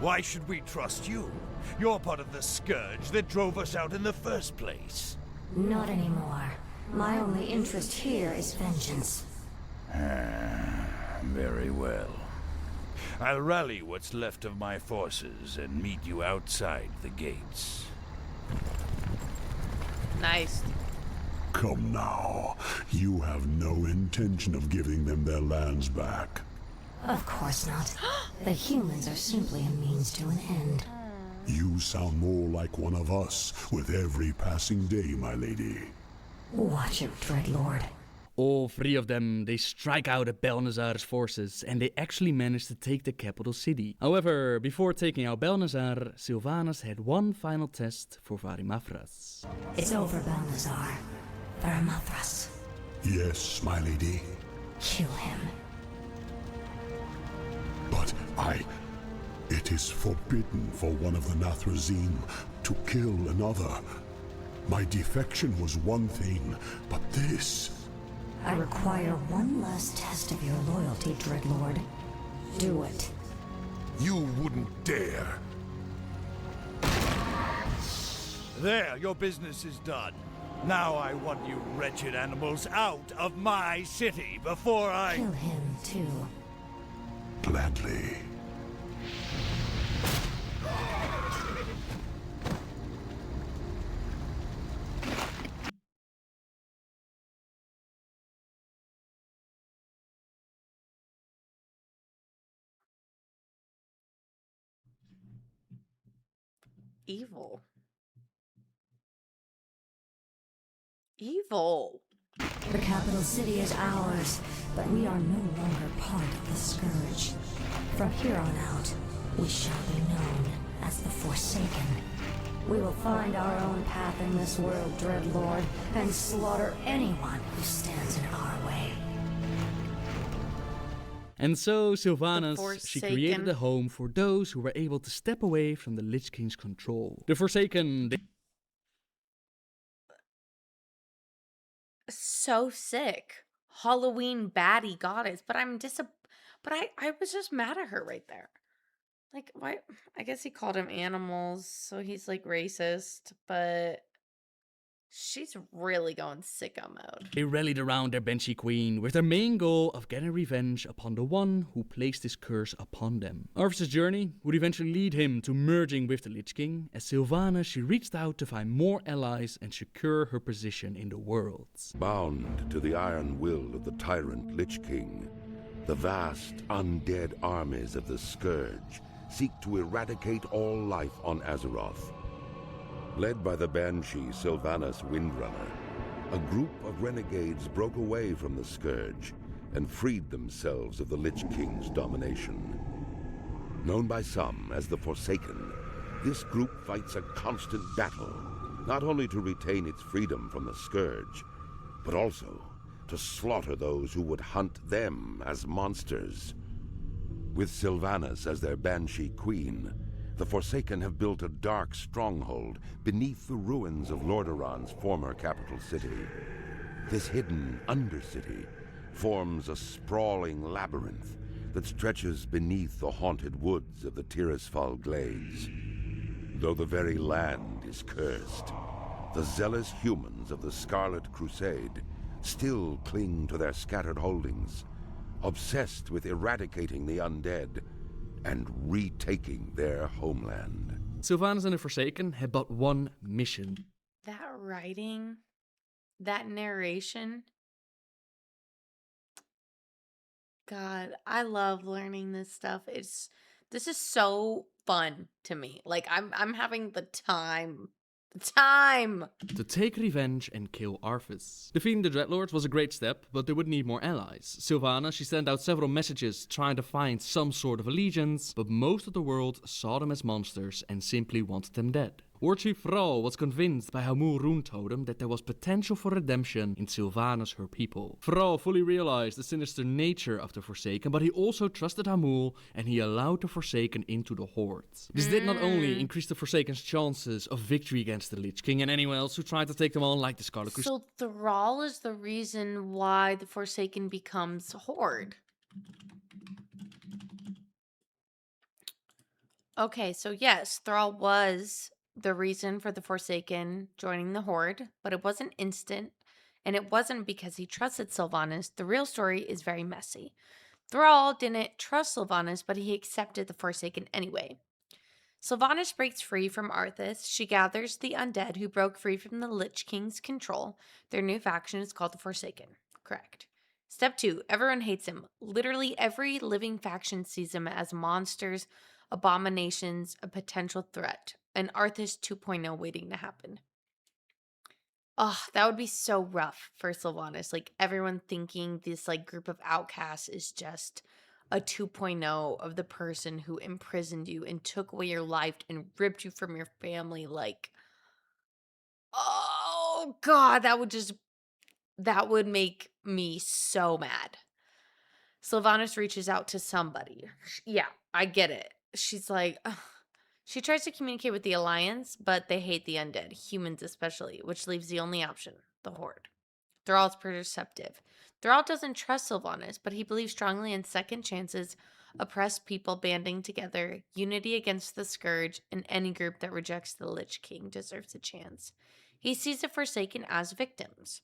Why should we trust you? You're part of the scourge that drove us out in the first place. Not anymore. My only interest here is vengeance. Very well. I'll rally what's left of my forces and meet you outside the gates. Nice. Come now. You have no intention of giving them their lands back. Of course not. The humans are simply a means to an end. You sound more like one of us with every passing day, my lady. Watch it, Dreadlord. All three of them, they strike out at Belnazar's forces, and they actually manage to take the capital city. However, before taking out Belnazar, Sylvanas had one final test for Varimafras. It's over, Balnazar. Varamithras. Yes, my lady. Kill him. But it is forbidden for one of the Nathrazim to kill another. My defection was one thing, but this... I require one last test of your loyalty, Dreadlord. Do it. You wouldn't dare. There, your business is done. Now I want you wretched animals out of my city before I... Kill him, too. Gladly. Evil. Evil. The capital city is ours, but we are no longer part of the Scourge. From here on out, we shall be known as the Forsaken. We will find our own path in this world, Dreadlord, and slaughter anyone who stands in our way. And so Sylvanas, she created Forsaken. a home for those who were able to step away from the Lich King's control. The Forsaken, So sick. Halloween baddie goddess, but I was just mad at her right there. Like, why? I guess he called him animals, so he's like racist, but she's really going sicko mode. they rallied around their Banshee Queen with their main goal of getting revenge upon the one who placed this curse upon them. Arthas' journey would eventually lead him to merging with the Lich King, as Sylvanas, she reached out to find more allies and secure her position in the world. Bound to the iron will of the tyrant Lich King, the vast undead armies of the Scourge seek to eradicate all life on Azeroth. Led by the Banshee Sylvanas Windrunner, a group of renegades broke away from the Scourge and freed themselves of the Lich King's domination. Known by some as the Forsaken, this group fights a constant battle, not only to retain its freedom from the Scourge, but also to slaughter those who would hunt them as monsters. With Sylvanas as their Banshee Queen, the Forsaken have built a dark stronghold beneath the ruins of Lordaeron's former capital city. This hidden undercity forms a sprawling labyrinth that stretches beneath the haunted woods of the Tirisfal Glades. Though the very land is cursed, the zealous humans of the Scarlet Crusade still cling to their scattered holdings, obsessed with eradicating the undead and retaking their homeland. Sylvanas and the Forsaken had but one mission. That writing, that narration. God, I love learning this stuff. This is so fun to me. Like I'm having the time. To take revenge and kill Arthas. Defeating the Dreadlords was a great step, but they would need more allies. Sylvanas, she sent out several messages trying to find some sort of allegiance, but most of the world saw them as monsters and simply wanted them dead. War Chief Thrall was convinced by Hamul Rune Totem that there was potential for redemption in Sylvanas, her people. Thrall fully realized the sinister nature of the Forsaken, but he also trusted Hamul and he allowed the Forsaken into the Horde. This did not only increase the Forsaken's chances of victory against the Lich King and anyone else who tried to take them on, like the Scarlet Crusade. So Thrall is the reason why the Forsaken becomes Horde. Okay, so yes, Thrall was the reason for the Forsaken joining the Horde, but it wasn't instant, and it wasn't because he trusted Sylvanas. The real story is very messy. Thrall didn't trust Sylvanas, but he accepted the Forsaken anyway. Sylvanas breaks free from Arthas. She gathers the undead who broke free from the Lich King's control. Their new faction is called the Forsaken. Correct. Step 2. Everyone hates him. Literally every living faction sees him as monsters, abominations, a potential threat. An Arthas 2.0 waiting to happen. Oh, that would be so rough for Sylvanas. Like everyone thinking this like group of outcasts is just a 2.0 of the person who imprisoned you and took away your life and ripped you from your family. Like, oh God, that would make me so mad. Sylvanas reaches out to somebody. Yeah, I get it. She's like, ugh. She tries to communicate with the Alliance, but they hate the undead, humans especially, which leaves the only option, the Horde. Thrall's perceptive. Thrall doesn't trust Sylvanas, but he believes strongly in second chances, oppressed people banding together, unity against the Scourge, and any group that rejects the Lich King deserves a chance. He sees the Forsaken as victims.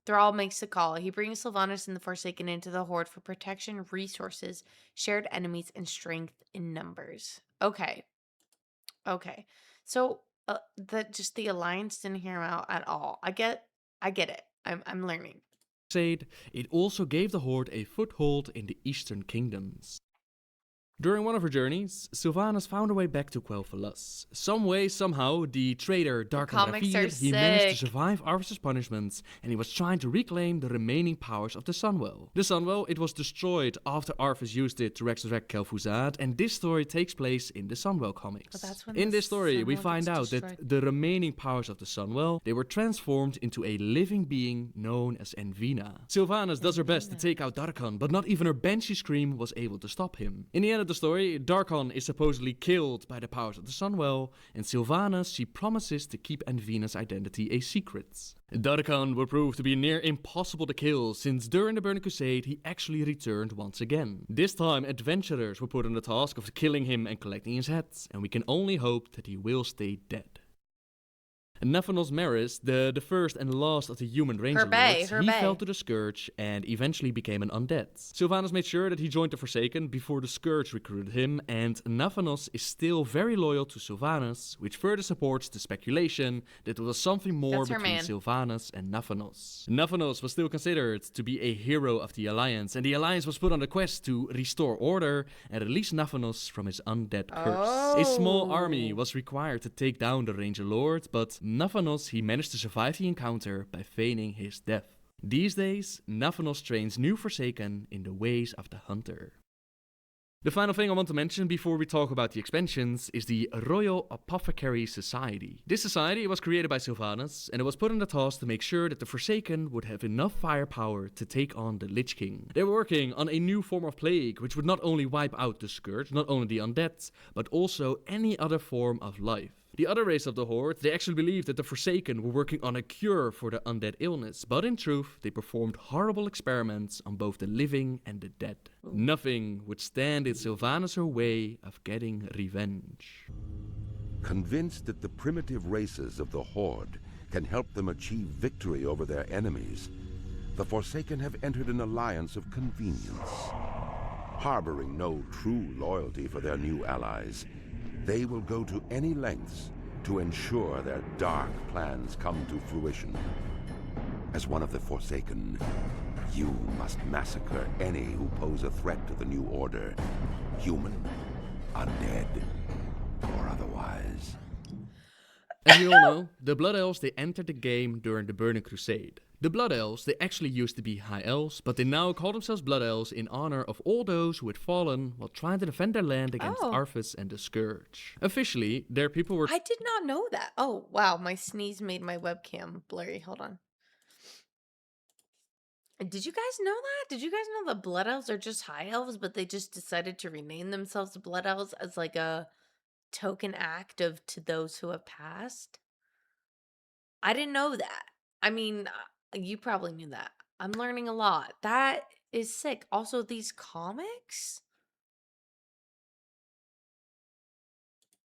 Thrall makes the call. He brings Sylvanas and the Forsaken into the Horde for protection, resources, shared enemies, and strength in numbers. Okay. So the Alliance didn't hear him out at all. I get it. I'm learning. It also gave the Horde a foothold in the Eastern Kingdoms. During one of her journeys, Sylvanas found her way back to Quel'Thalas. Some way, somehow, the traitor Darkon comics are he managed to sick. survive Arthas's punishments, and he was trying to reclaim the remaining powers of the Sunwell. The Sunwell, it was destroyed after Arthas used it to resurrect Kel'Thuzad, and this story takes place in the Sunwell comics. But that's when In the this story, we Sunwell find gets out that destroyed. the remaining powers of the Sunwell, they were transformed into a living being known as Envina. Sylvanas does her best to take out Darkon, but not even her Banshee Scream was able to stop him. In the end of the story, Darkon is supposedly killed by the powers of the Sunwell, and Sylvanas, she promises to keep Envina's identity a secret. Darkon will prove to be near impossible to kill, since during the Burning Crusade he actually returned once again. This time, adventurers were put on the task of killing him and collecting his head, and we can only hope that he will stay dead. Naphanos Maris, the first and last of the human ranger lords, he fell to the Scourge and eventually became an undead. Sylvanas made sure that he joined the Forsaken before the Scourge recruited him, and Naphanos is still very loyal to Sylvanas, which further supports the speculation that there was something more between Sylvanas and Naphanos. Naphanos was still considered to be a hero of the Alliance, and the Alliance was put on the quest to restore order and release Naphanos from his undead curse. A small army was required to take down the Ranger Lord, but Naphanos, he managed to survive the encounter by feigning his death. These days, Naphanos trains new Forsaken in the ways of the Hunter. The final thing I want to mention before we talk about the expansions is the Royal Apothecary Society. This society was created by Sylvanas, and it was put on the task to make sure that the Forsaken would have enough firepower to take on the Lich King. They were working on a new form of plague, which would not only wipe out the Scourge, not only the undead, but also any other form of life. The other race of the Horde, they actually believed that the Forsaken were working on a cure for the undead illness, but in truth, they performed horrible experiments on both the living and the dead. Nothing would stand in Sylvanas' way of getting revenge. Convinced that the primitive races of the Horde can help them achieve victory over their enemies, the Forsaken have entered an alliance of convenience. Harboring no true loyalty for their new allies, they will go to any lengths to ensure their dark plans come to fruition. As one of the Forsaken, you must massacre any who pose a threat to the new order, human, undead, or otherwise. As you all know, the Blood Elves, they entered the game during the Burning Crusade. The Blood Elves, they actually used to be High Elves, but they now call themselves Blood Elves in honor of all those who had fallen while trying to defend their land against Arthas and the Scourge. Officially, their people were... I did not know that. Oh, wow, my sneeze made my webcam blurry. Hold on. Did you guys know that? Did you guys know the Blood Elves are just High Elves, but they just decided to rename themselves Blood Elves as like a token act of to those who have passed? I didn't know that. I mean, you probably knew that. I'm learning a lot. That is sick. Also, these comics?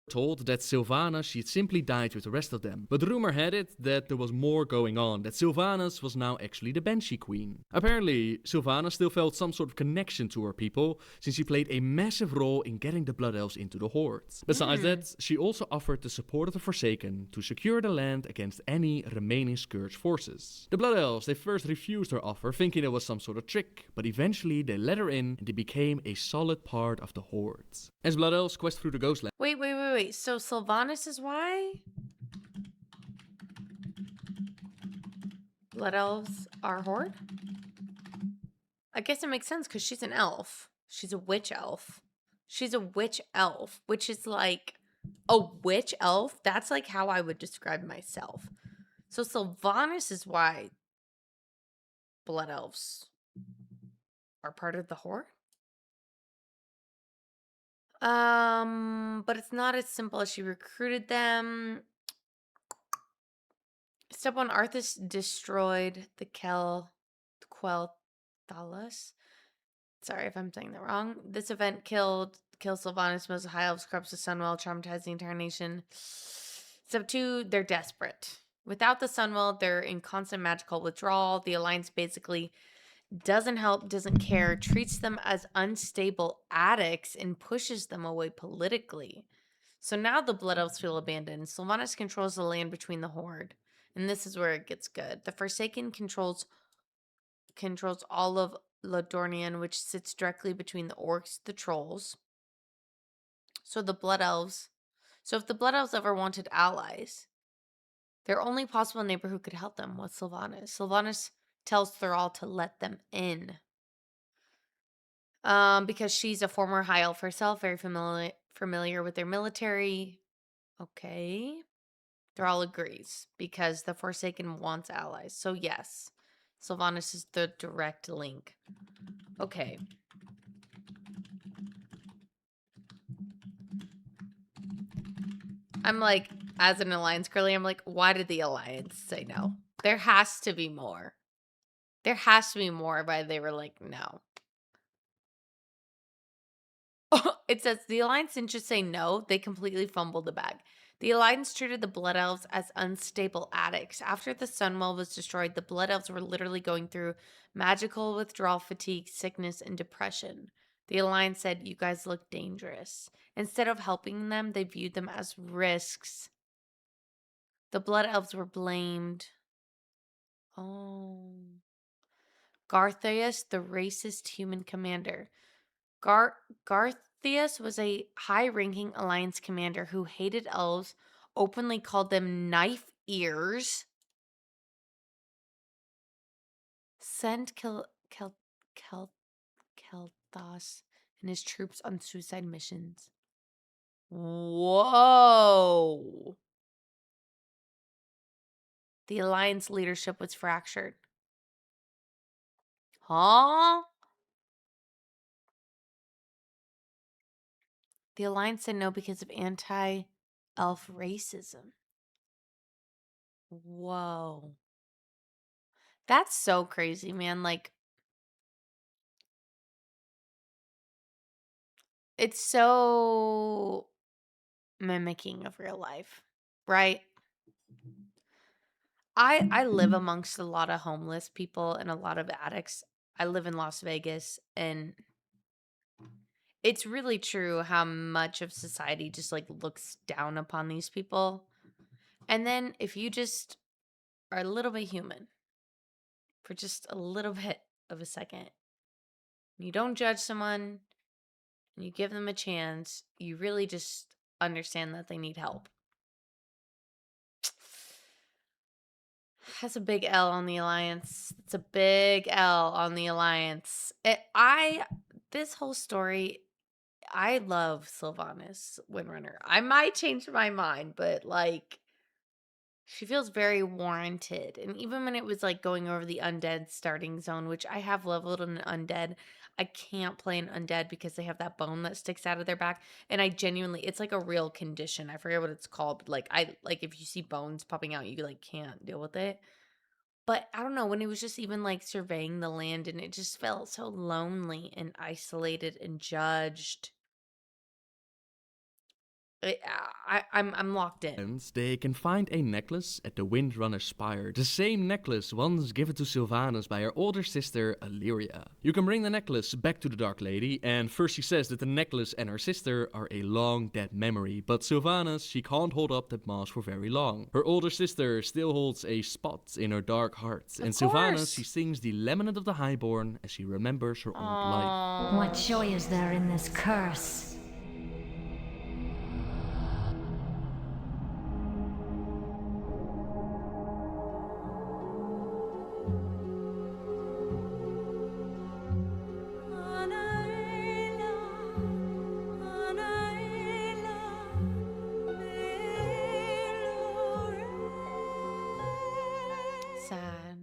told that Sylvanas, she'd simply died with the rest of them, but rumor had it that there was more going on, that Sylvanas was now actually the Banshee Queen. Apparently, Sylvanas still felt some sort of connection to her people, since she played a massive role in getting the Blood Elves into the Horde. Besides that, she also offered the support of the Forsaken to secure the land against any remaining Scourge forces. The Blood Elves, they first refused her offer, thinking it was some sort of trick, but eventually they let her in and they became a solid part of the Horde. As Blood Elves quest through the Ghostland. Wait. So Sylvanas is why? Blood elves are horde? I guess it makes sense because she's an elf. She's a witch elf. She's a witch elf, which is like a witch elf. That's like how I would describe myself. So Sylvanas is why blood elves are part of the horde. But it's not as simple as she recruited them. Step 1, Arthas destroyed the Quell Thalas. Sorry if I'm saying that wrong. This event kills Sylvanas, most high elves, corrupts the Sunwell, traumatized the entire nation. Step 2, they're desperate. Without the Sunwell, they're in constant magical withdrawal. The Alliance basically doesn't help, doesn't care, treats them as unstable addicts, and pushes them away politically. So now the Blood Elves feel abandoned. Sylvanas controls the land between the Horde. And this is where it gets good. The Forsaken controls all of Lodornian, which sits directly between the orcs, the trolls. So if the Blood Elves ever wanted allies, their only possible neighbor who could help them was Sylvanas. Sylvanas tells Thural to let them in. Because she's a former high elf herself, very familiar with their military. Okay. Thural agrees because the Forsaken wants allies. So yes, Sylvanas is the direct link. Okay. I'm like, as an Alliance girly, I'm like, why did the Alliance say no? There has to be more. There has to be more why they were like, no. It says, the Alliance didn't just say no, they completely fumbled the bag. The Alliance treated the Blood Elves as unstable addicts. After the Sunwell was destroyed, the Blood Elves were literally going through magical withdrawal, fatigue, sickness, and depression. The Alliance said, you guys look dangerous. Instead of helping them, they viewed them as risks. The Blood Elves were blamed. Oh. Gartheus, the racist human commander. Gartheus was a high-ranking Alliance commander who hated elves, openly called them knife ears, sent Kel'Thas and his troops on suicide missions. Whoa! The Alliance leadership was fractured. Huh? The Alliance said no because of anti-elf racism. Whoa. That's so crazy, man. Like, it's so mimicking of real life, right? I live amongst a lot of homeless people and a lot of addicts. I live in Las Vegas, and it's really true how much of society just like looks down upon these people. And then if you just are a little bit human for just a little bit of a second, you don't judge someone and you give them a chance, you really just understand that they need help. That's a big L on the Alliance. It's a big L on the Alliance. This whole story, I love Sylvanas Windrunner. I might change my mind, but like, she feels very warranted. And even when it was like going over the undead starting zone, which I have leveled an undead, I can't play an undead because they have that bone that sticks out of their back. And I genuinely, it's like a real condition. I forget what it's called. But like if you see bones popping out, you like can't deal with it. But I don't know, when it was just even like surveying the land and it just felt so lonely and isolated and judged. I'm locked in. They can find a necklace at the Windrunner Spire, the same necklace once given to Sylvanas by her older sister, Illyria. You can bring the necklace back to the Dark Lady, and first she says that the necklace and her sister are a long dead memory, but Sylvanas, she can't hold up that mask for very long. Her older sister still holds a spot in her dark heart, and Sylvanas, she sings the Lament of the Highborn as she remembers her old life. What joy is there in this curse? Sad.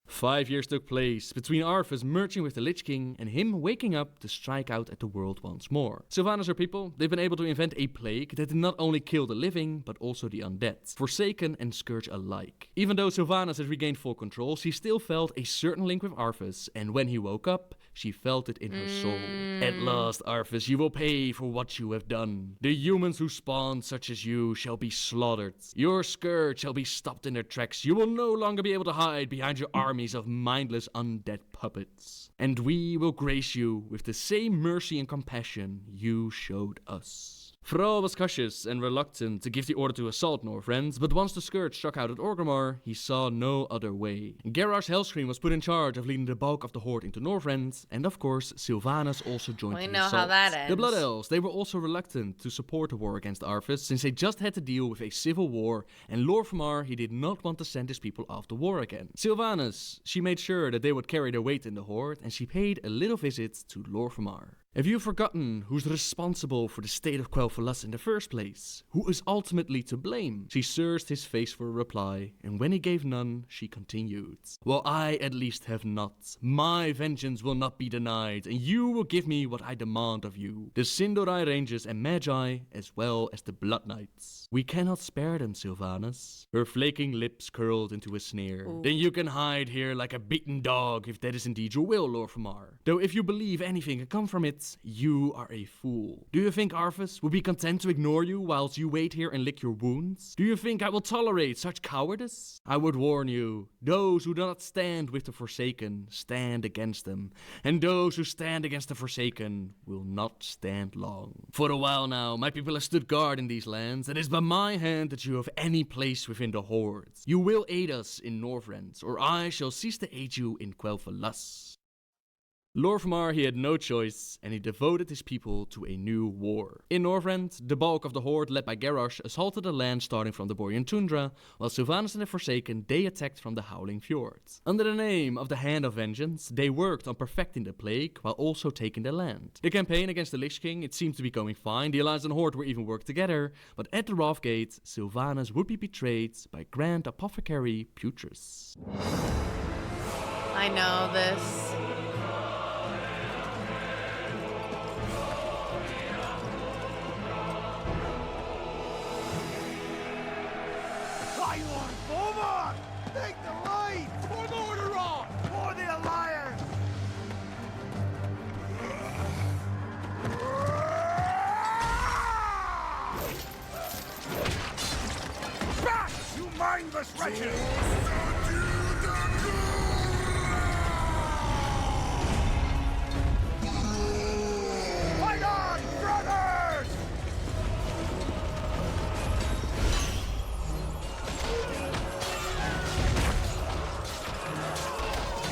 5 years took place between Arthas merging with the Lich King and him waking up to strike out at the world once more. Sylvanas, her people, they've been able to invent a plague that did not only kill the living, but also the undead, Forsaken and Scourge alike. Even though Sylvanas has regained full control, she still felt a certain link with Arthas, and when he woke up, she felt it in her soul. At last, Arthas, you will pay for what you have done. The humans who spawned such as you shall be slaughtered. Your scourge shall be stopped in their tracks. You will no longer be able to hide behind your armies of mindless undead puppets. And we will grace you with the same mercy and compassion you showed us. Thrall was cautious and reluctant to give the order to assault Northrend, but once the Scourge struck out at Orgrimmar, he saw no other way. Garrosh Hellscream was put in charge of leading the bulk of the Horde into Northrend, and of course, Sylvanas also joined the assault. We know how that ends. The Blood Elves, they were also reluctant to support the war against Arthas, since they just had to deal with a civil war, and Lor'themar, he did not want to send his people off to war again. Sylvanas, she made sure that they would carry their weight in the Horde, and she paid a little visit to Lor'themar. Have you forgotten who's responsible for the state of Quel'Thalas in the first place? Who is ultimately to blame? She searched his face for a reply, and when he gave none, she continued. Well, I at least have not. My vengeance will not be denied, and you will give me what I demand of you. The Sindorai Rangers and Magi, as well as the Blood Knights. We cannot spare them, Sylvanas. Her flaking lips curled into a sneer. Ooh. Then you can hide here like a beaten dog, if that is indeed your will, Lor'themar. Though if you believe anything can come from it, you are a fool. Do you think Arthas will be content to ignore you whilst you wait here and lick your wounds? Do you think I will tolerate such cowardice? I would warn you, those who do not stand with the Forsaken stand against them, and those who stand against the Forsaken will not stand long. For a while now, my people have stood guard in these lands, and it is by my hand that you have any place within the Horde. You will aid us in Northrend, or I shall cease to aid you in Quel'Thalas. Lor'themar, he had no choice, and he devoted his people to a new war. In Northrend, the bulk of the Horde, led by Garrosh, assaulted the land starting from the Borean Tundra, while Sylvanas and the Forsaken, they attacked from the Howling Fjord. Under the name of the Hand of Vengeance, they worked on perfecting the plague, while also taking the land. The campaign against the Lich King, it seemed to be going fine, the Alliance and Horde were even worked together, but at the Wrathgate, Sylvanas would be betrayed by Grand Apothecary Putris. I know this. Take the lead! For Morderon! For the Alliance! Back, you mindless wretches! Fight on, brothers!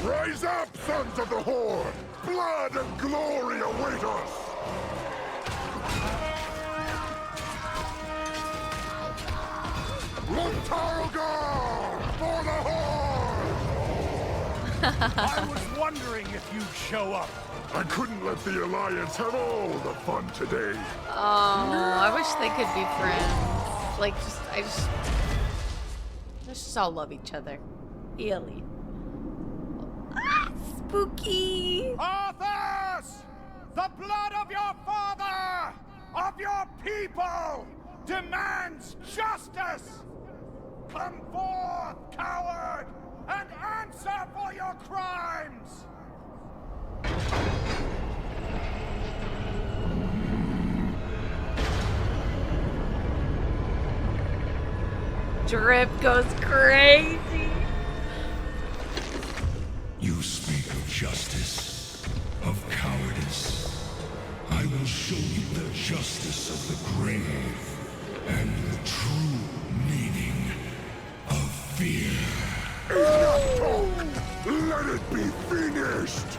Rise up, sons of the Horde! Blood and glory await us! Luntargar! For the Horde! I was wondering if you'd show up. I couldn't let the Alliance have all the fun today. Oh, I wish they could be friends. Like, let's just all love each other. Really. Ah, spooky! Arthas! The blood of your father, of your people, demands justice! Come forth, coward, and answer for your crimes! drip goes crazy. You speak of justice, of cowardice. I will show you the justice of the grave and the true meaning of fear. Enough talk! Let it be finished!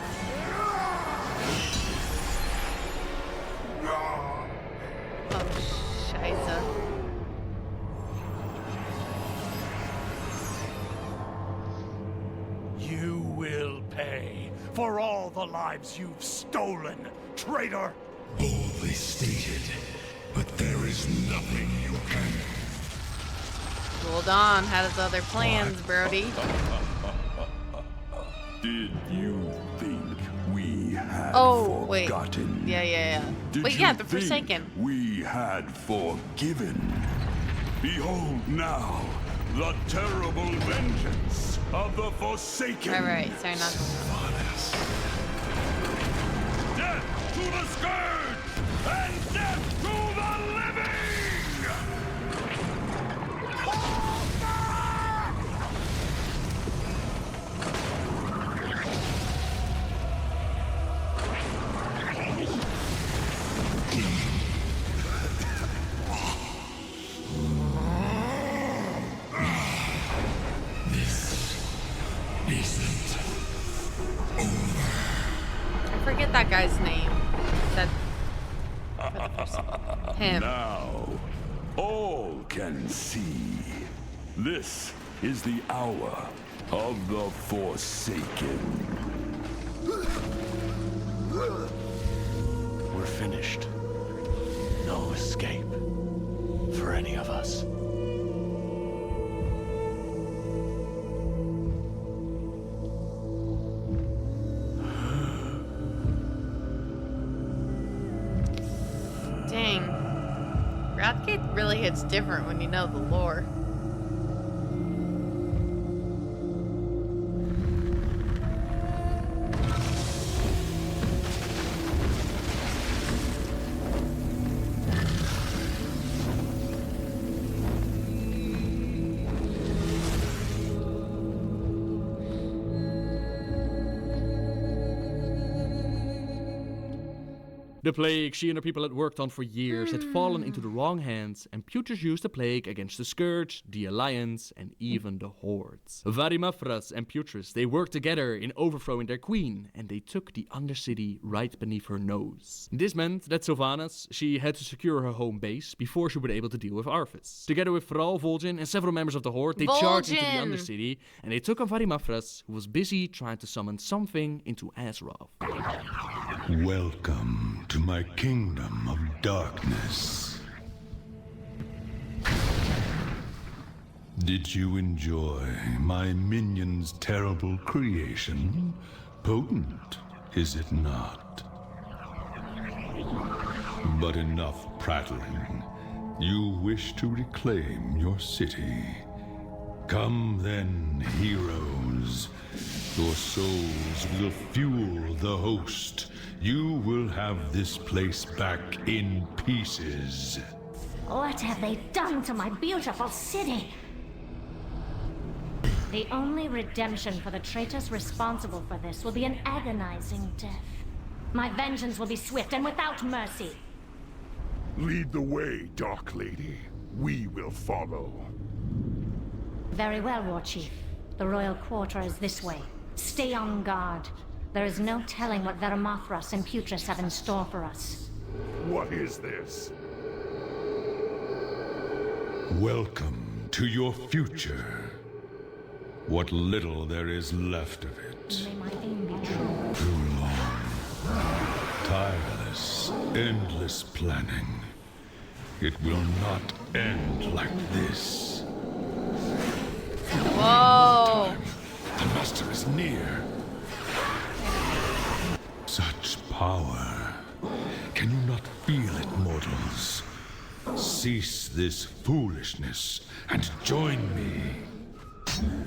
Oh, scheiße. You will pay for all the lives you've stolen, traitor! Boldly stated, but there is nothing you can. Hold on, had his other plans, Brody. Did you think we had forgotten? Wait. Yeah. Did Wait, you yeah, the think Forsaken. we had forgiven? Behold now the terrible vengeance of the Forsaken. Alright, sorry, not. Death to the Scourge and death to the living! I forget that guy's name. That. Him. Now, all can see. This is the hour of the Forsaken. We're finished. No escape for any of us. Dang. Wrathgate really hits different when you know the lore. The plague she and her people had worked on for years had fallen into the wrong hands, and Putris used the plague against the Scourge, the Alliance, and even the Hordes. Varimafras and Putris, they worked together in overthrowing their queen, and they took the Undercity right beneath her nose. This meant that Sylvanas, she had to secure her home base before she would be able to deal with Arthas. Together with Thrall, Vol'jin, and several members of the Horde, they charged into the Undercity, and they took on Varimafras, who was busy trying to summon something into Azeroth. Welcome to my kingdom of darkness. Did you enjoy my minion's terrible creation? Potent, is it not? But enough prattling. You wish to reclaim your city. Come then, heroes. Your souls will fuel the host. You will have this place back in pieces. What have they done to my beautiful city? The only redemption for the traitors responsible for this will be an agonizing death. My vengeance will be swift and without mercy. Lead the way, Dark Lady. We will follow. Very well, War Chief. The royal quarter is this way. Stay on guard. There is no telling what Varimafras and Putris have in store for us. What is this? Welcome to your future. What little there is left of it. May my aim be true. Too long. Tireless, endless planning. It will not end like this. Whoa! The Master is near. Such power. Can you not feel it, mortals? Cease this foolishness and join me.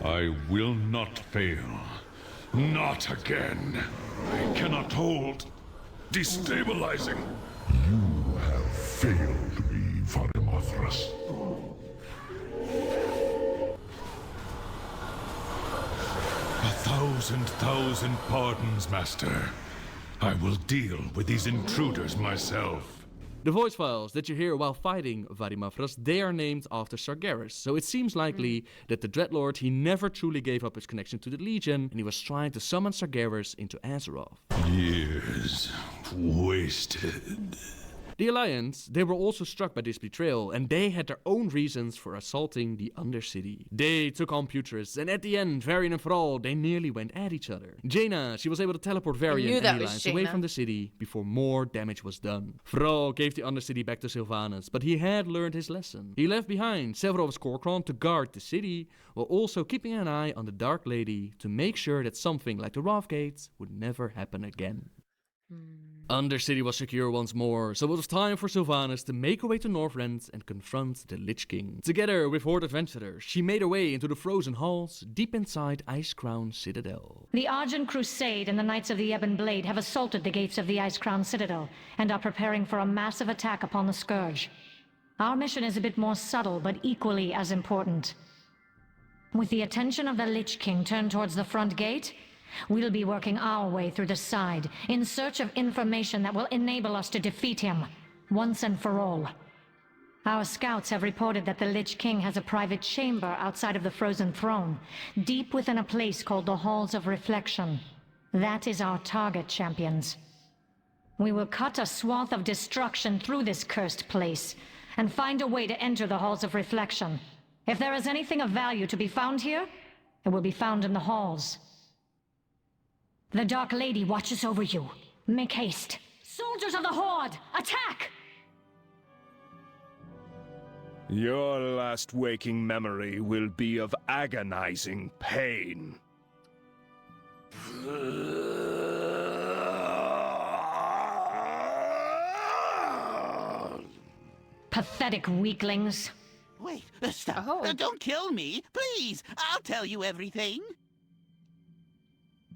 I will not fail. Not again. I cannot hold. Destabilizing. You have failed me, Varimafras. 1,000 pardons, Master. I will deal with these intruders myself. The voice files that you hear while fighting Varimafras, they are named after Sargeras, so it seems likely that the Dreadlord, he never truly gave up his connection to the Legion, and he was trying to summon Sargeras into Azeroth. Years wasted. The Alliance, they were also struck by this betrayal, and they had their own reasons for assaulting the Undercity. They took on Putris, and at the end, Varian and Thrall, they nearly went at each other. Jaina, she was able to teleport Varian and the Alliance away from the city before more damage was done. Thrall gave the Undercity back to Sylvanas, but he had learned his lesson. He left behind several of his Korkron to guard the city, while also keeping an eye on the Dark Lady to make sure that something like the Wrath Gates would never happen again. Undercity was secure once more, so it was time for Sylvanas to make her way to Northrend and confront the Lich King. Together with Horde adventurers, she made her way into the frozen halls deep inside Icecrown Citadel. The Argent Crusade and the Knights of the Ebon Blade have assaulted the gates of the Icecrown Citadel and are preparing for a massive attack upon the Scourge. Our mission is a bit more subtle, but equally as important. With the attention of the Lich King turned towards the front gate, we'll be working our way through the side, in search of information that will enable us to defeat him, once and for all. Our scouts have reported that the Lich King has a private chamber outside of the Frozen Throne, deep within a place called the Halls of Reflection. That is our target, champions. We will cut a swath of destruction through this cursed place, and find a way to enter the Halls of Reflection. If there is anything of value to be found here, it will be found in the halls. The Dark Lady watches over you. Make haste. Soldiers of the Horde, attack! Your last waking memory will be of agonizing pain. Pathetic weaklings. Wait, stop. Don't kill me. Please, I'll tell you everything.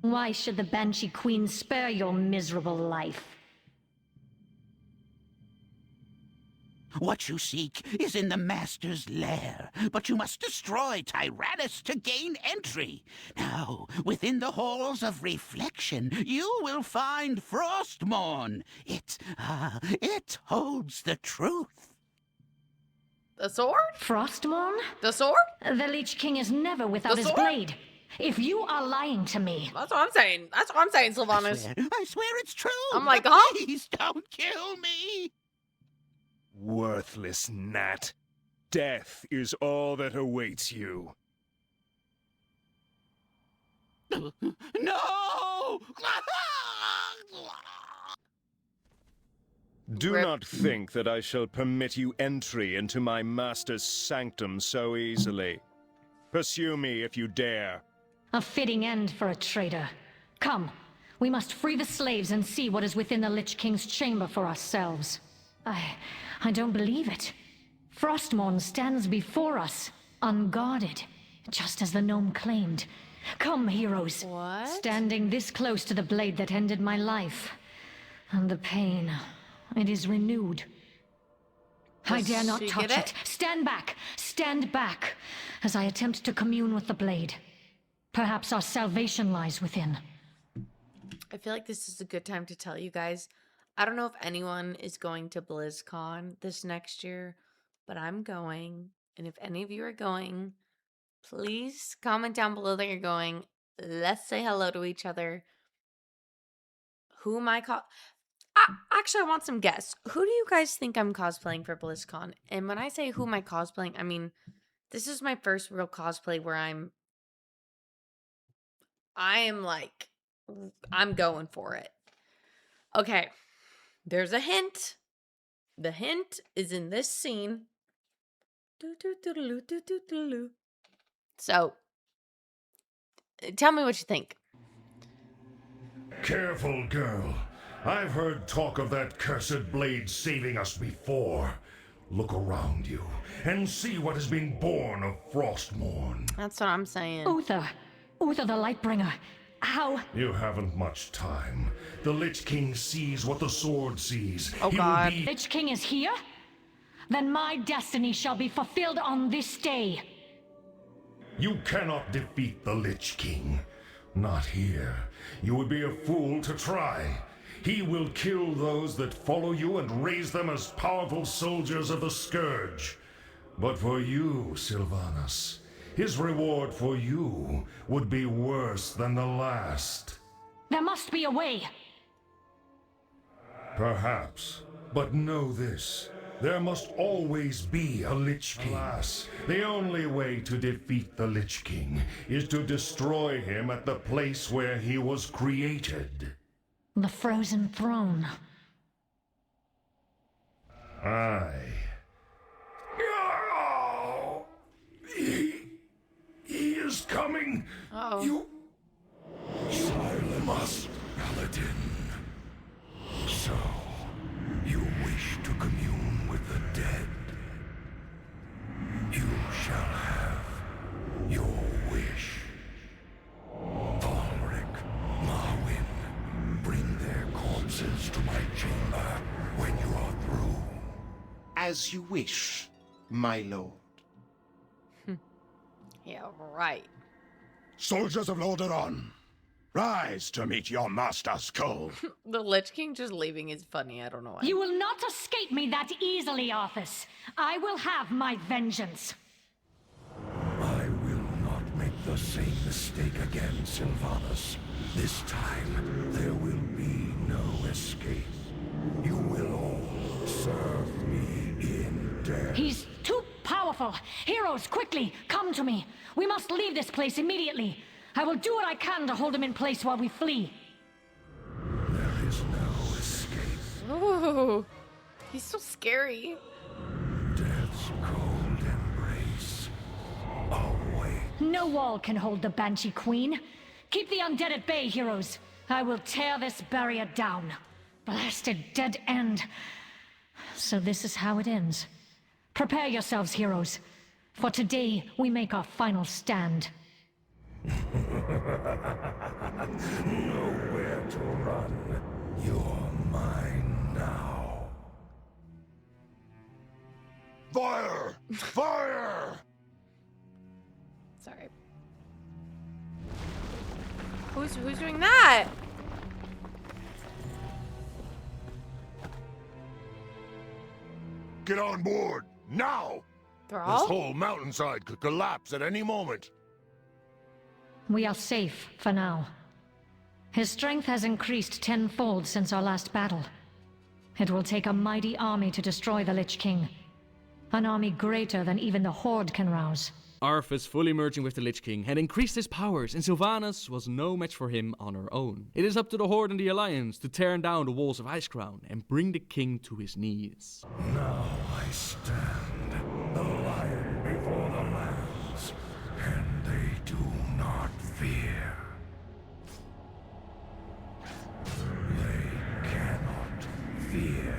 Why should the Banshee Queen spare your miserable life? What you seek is in the Master's lair, but you must destroy Tyrannus to gain entry. Now, within the Halls of Reflection, you will find Frostmourne. It holds the truth. The sword? Frostmourne? The sword? The Lich King is never without his blade. If you are lying to me... That's what I'm saying. That's what I'm saying, Sylvanas. I swear it's true. I'm like, huh? Please don't kill me. Worthless gnat. Death is all that awaits you. No! Do not think that I shall permit you entry into my master's sanctum so easily. Pursue me if you dare. A fitting end for a traitor. Come, we must free the slaves and see what is within the Lich King's chamber for ourselves. I don't believe it. Frostmourne stands before us, unguarded, just as the gnome claimed. Come, heroes. What? Standing this close to the blade that ended my life. And the pain, it is renewed. I dare not touch it. Stand back, as I attempt to commune with the blade. Perhaps our salvation lies within. I feel like this is a good time to tell you guys. I don't know if anyone is going to BlizzCon this next year, but I'm going. And if any of you are going, please comment down below that you're going. Let's say hello to each other. Who am I Actually, I want some guests. Who do you guys think I'm cosplaying for BlizzCon? And when I say who am I cosplaying, I mean, this is my first real cosplay where I'm going for it. Okay, there's a hint. The hint is in this scene. So, tell me what you think. Careful, girl. I've heard talk of that cursed blade saving us before. Look around you and see what is being born of Frostmourne. That's what I'm saying. Uther the Lightbringer. How? You haven't much time. The Lich King sees what the sword sees. Oh God. Lich King is here? Then my destiny shall be fulfilled on this day. You cannot defeat the Lich King. Not here. You would be a fool to try. He will kill those that follow you and raise them as powerful soldiers of the Scourge. But for you, Sylvanas, his reward for you would be worse than the last. There must be a way. Perhaps. But know this. There must always be a Lich King. Alas, the only way to defeat the Lich King is to destroy him at the place where he was created. The Frozen Throne. Aye. Oh, he is coming. Uh-oh. You silence, Paladin. So, you wish to commune with the dead. You shall have your wish. Ulrich, Marwyn, bring their corpses to my chamber when you are through. As you wish, my lord. Yeah, right. Soldiers of Lordaeron, rise to meet your master Skull. The Lich King just leaving is funny. I don't know why. You will not escape me that easily, Arthas. I will have my vengeance. I will not make the same mistake again, Sylvanas. This time, there will be no escape. You will all serve me in death. He's too powerful. Heroes, quickly, come to me. We must leave this place immediately. I will do what I can to hold him in place while we flee. There is no escape. Ooh, he's so scary. Death's cold embrace. Away. No wall can hold the Banshee Queen. Keep the undead at bay, heroes. I will tear this barrier down. Blasted dead end. So this is how it ends. Prepare yourselves, heroes. For today, we make our final stand. Nowhere to run. You're mine now. Fire! Fire! Sorry. Who's doing that? Get on board, now! They're This all? whole mountainside could collapse at any moment. We are safe for now. His strength has increased tenfold since our last battle. It will take a mighty army to destroy the Lich King. An army greater than even the Horde can rouse. Arthas, fully merging with the Lich King, had increased his powers, and Sylvanas was no match for him on her own. It is up to the Horde and the Alliance to tear down the walls of Icecrown and bring the king to his knees. Now I stand, the lion before the lambs, and they do not fear. They cannot fear.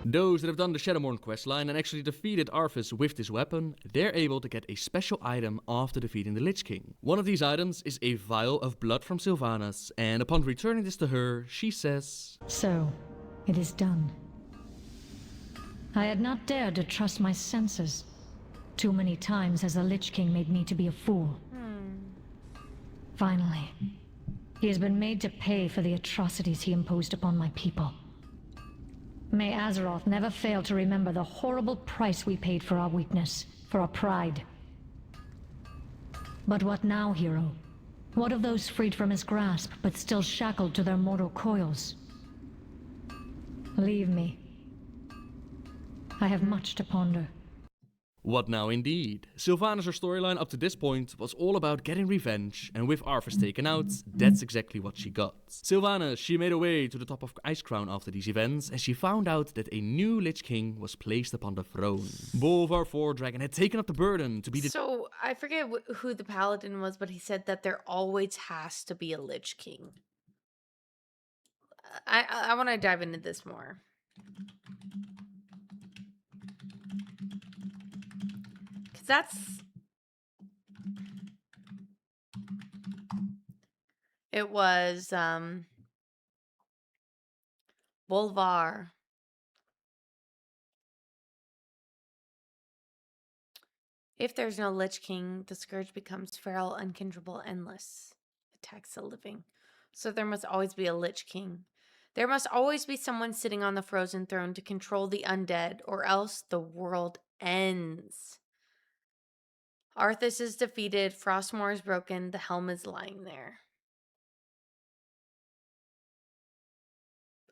Those that have done the Shadowmourne questline and actually defeated Arthas with this weapon, they're able to get a special item after defeating the Lich King. One of these items is a vial of blood from Sylvanas, and upon returning this to her, she says, So, it is done. I had not dared to trust my senses. Too many times has the Lich King made me to be a fool. Finally, he has been made to pay for the atrocities he imposed upon my people. May Azeroth never fail to remember the horrible price we paid for our weakness, for our pride. But what now, hero? What of those freed from his grasp, but still shackled to their mortal coils? Leave me. I have much to ponder. What now indeed? Sylvanas' storyline up to this point was all about getting revenge, and with Arthas taken out, that's exactly what she got. Sylvanas, she made her way to the top of Icecrown after these events, and she found out that a new Lich King was placed upon the throne. Bolvar Fordragon had taken up the burden to be the— So, I forget who the paladin was, but he said that there always has to be a Lich King. I want to dive into this more. That's it was Bolvar If there's no Lich King, the Scourge becomes feral, unkinderable, endless. Attacks the living. So there must always be a Lich King. There must always be someone sitting on the frozen throne to control the undead, or else the world ends. Arthas is defeated, Frostmourne is broken, the helm is lying there.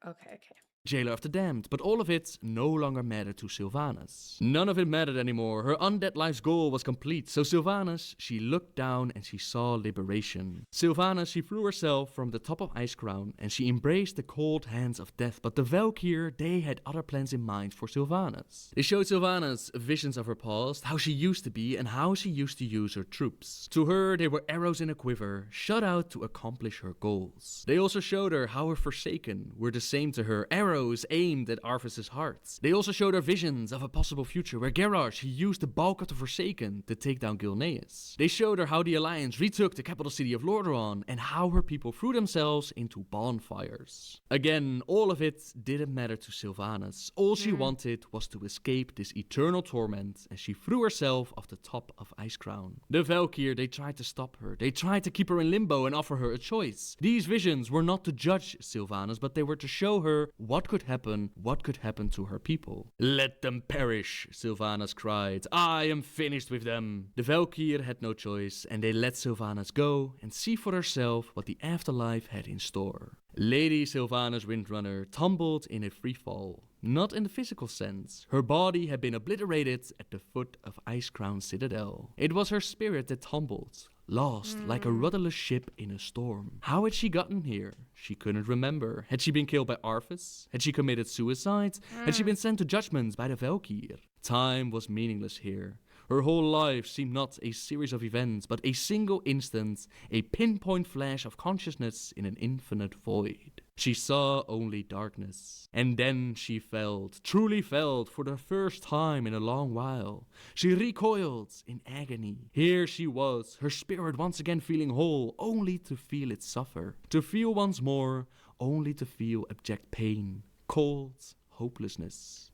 Okay. Jailer of the Damned, but all of it no longer mattered to Sylvanas. None of it mattered anymore. Her undead life's goal was complete, so Sylvanas, she looked down and she saw liberation. Sylvanas, she threw herself from the top of Icecrown and she embraced the cold hands of death, but the Valkyr, they had other plans in mind for Sylvanas. They showed Sylvanas visions of her past, how she used to be and how she used to use her troops. To her, they were arrows in a quiver, shot out to accomplish her goals. They also showed her how her Forsaken were the same to her, arrows aimed at Arthas' heart. They also showed her visions of a possible future where Garrosh, he used the bulk of the Forsaken to take down Gilneas. They showed her how the Alliance retook the capital city of Lordaeron and how her people threw themselves into bonfires. Again, all of it didn't matter to Sylvanas. All she wanted was to escape this eternal torment, and she threw herself off the top of Icecrown. The Valkyr, they tried to stop her. They tried to keep her in limbo and offer her a choice. These visions were not to judge Sylvanas, but they were to show her what could happen to her people. Let them perish, Sylvanas cried. I am finished with them. The Valkyr had no choice, and they let Sylvanas go and see for herself what the afterlife had in store. Lady Sylvanas Windrunner tumbled in a freefall. Not in the physical sense. Her body had been obliterated at the foot of Icecrown Citadel. It was her spirit that tumbled, lost like a rudderless ship in a storm. How had she gotten here? She couldn't remember. Had she been killed by Arthas? Had she committed suicide? Had she been sent to judgment by the Valkyr? Time was meaningless here. Her whole life seemed not a series of events, but a single instant, a pinpoint flash of consciousness in an infinite void. She saw only darkness. And then she felt, truly felt, for the first time in a long while. She recoiled in agony. Here she was, her spirit once again feeling whole, only to feel it suffer. To feel once more, only to feel abject pain, cold, hopelessness,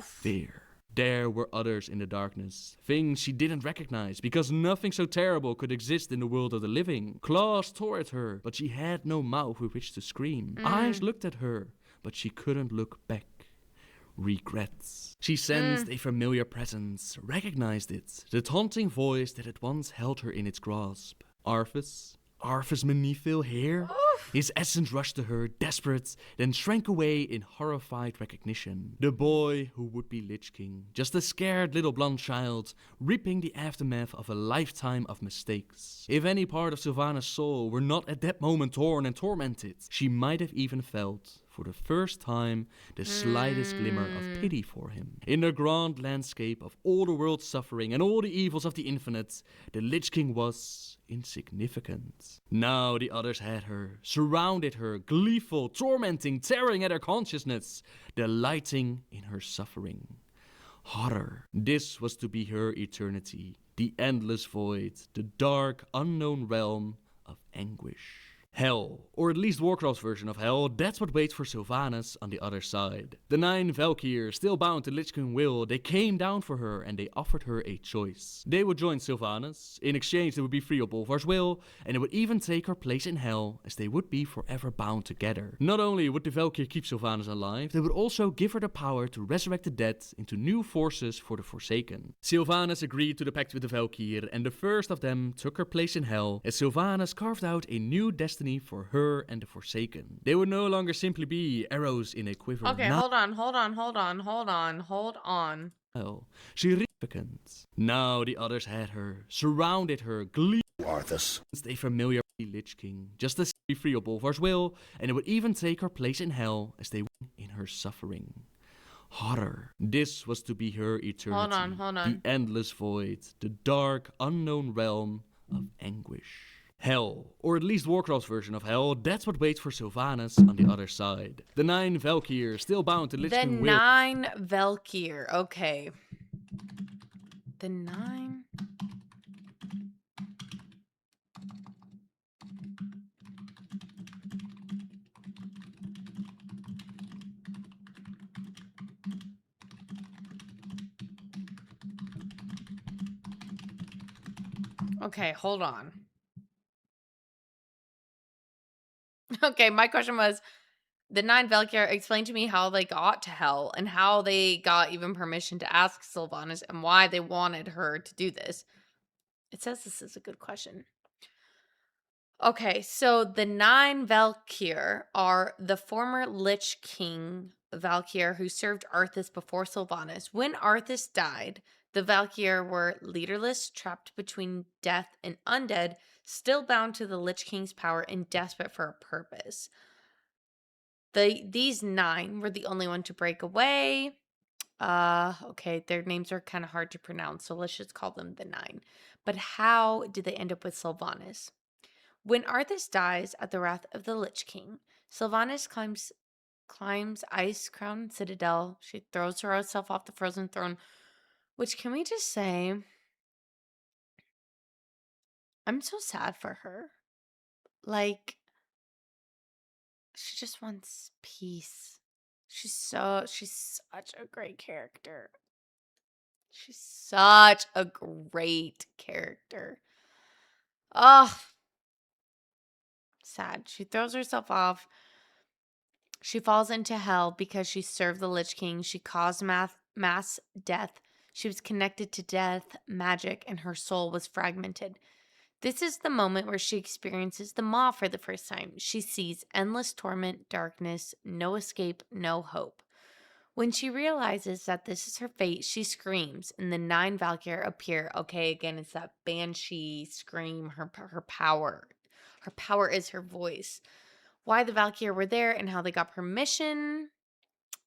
fear. There were others in the darkness, things she didn't recognize, because nothing so terrible could exist in the world of the living. Claws tore at her, but she had no mouth with which to scream. Eyes looked at her, but she couldn't look back. Regrets. She sensed a familiar presence, recognized it, the taunting voice that had once held her in its grasp. Arthas Menethil here? His essence rushed to her, desperate, then shrank away in horrified recognition. The boy who would be Lich King, just a scared little blonde child, reaping the aftermath of a lifetime of mistakes. If any part of Sylvanas' soul were not at that moment torn and tormented, she might have even felt, for the first time, the slightest glimmer of pity for him. In the grand landscape of all the world's suffering and all the evils of the infinite, the Lich King was insignificant. Now the others had her, surrounded her, gleeful, tormenting, tearing at her consciousness, delighting in her suffering. Horror. This was to be her eternity, the endless void, the dark, unknown realm of anguish. Hell, or at least Warcraft's version of hell, that's what waits for Sylvanas on the other side. The 9 Valkyrs, still bound to Lich King will, they came down for her and they offered her a choice. They would join Sylvanas, in exchange they would be free of Bolvar's will, and they would even take her place in hell, as they would be forever bound together. Not only would the Valkyr keep Sylvanas alive, they would also give her the power to resurrect the dead into new forces for the Forsaken. Sylvanas agreed to the pact with the Valkyr, and the first of them took her place in hell, as Sylvanas carved out a new destiny for her and the Forsaken. They would no longer simply be arrows in a quiver. Okay, hold on. Significant. Now the others had her, surrounded her, gleeful. Arthas. A familiar Lich King, just as be free of Bolvar's will, and it would even take her place in hell as they were in her suffering. Horror. This was to be her eternity. Hold on. The endless void, the dark, unknown realm of anguish. Hell, or at least Warcraft's version of hell, that's what waits for Sylvanas on the other side. The 9 Valkyrs, still bound to Lich King will. The 9 Valkyr, okay. The 9? Okay, hold on. Okay, my question was, the 9 Valkyr explained to me how they got to hell and how they got even permission to ask Sylvanas and why they wanted her to do this. It says this is a good question. Okay, so the 9 Valkyr are the former Lich King Valkyr who served Arthas before Sylvanas. When Arthas died, the Valkyr were leaderless, trapped between death and undead, still bound to the Lich King's power and desperate for a purpose. These 9 were the only one to break away. Okay, their names are kind of hard to pronounce, so let's just call them the 9. But how did they end up with Sylvanas? When Arthas dies at the wrath of the Lich King, Sylvanas climbs Ice Crown Citadel. She throws herself off the frozen throne, which, can we just say, I'm so sad for her. Like, she just wants peace. She's such a great character. She's such a great character. Oh, sad. She throws herself off. She falls into hell because she served the Lich King. She caused mass death. She was connected to death, magic, and her soul was fragmented. This is the moment where she experiences the Maw for the first time. She sees endless torment, darkness, no escape, no hope. When she realizes that this is her fate, she screams, and the 9 Valkyr appear. Okay, again, it's that banshee scream, her power. Her power is her voice. Why the Valkyr were there and how they got permission.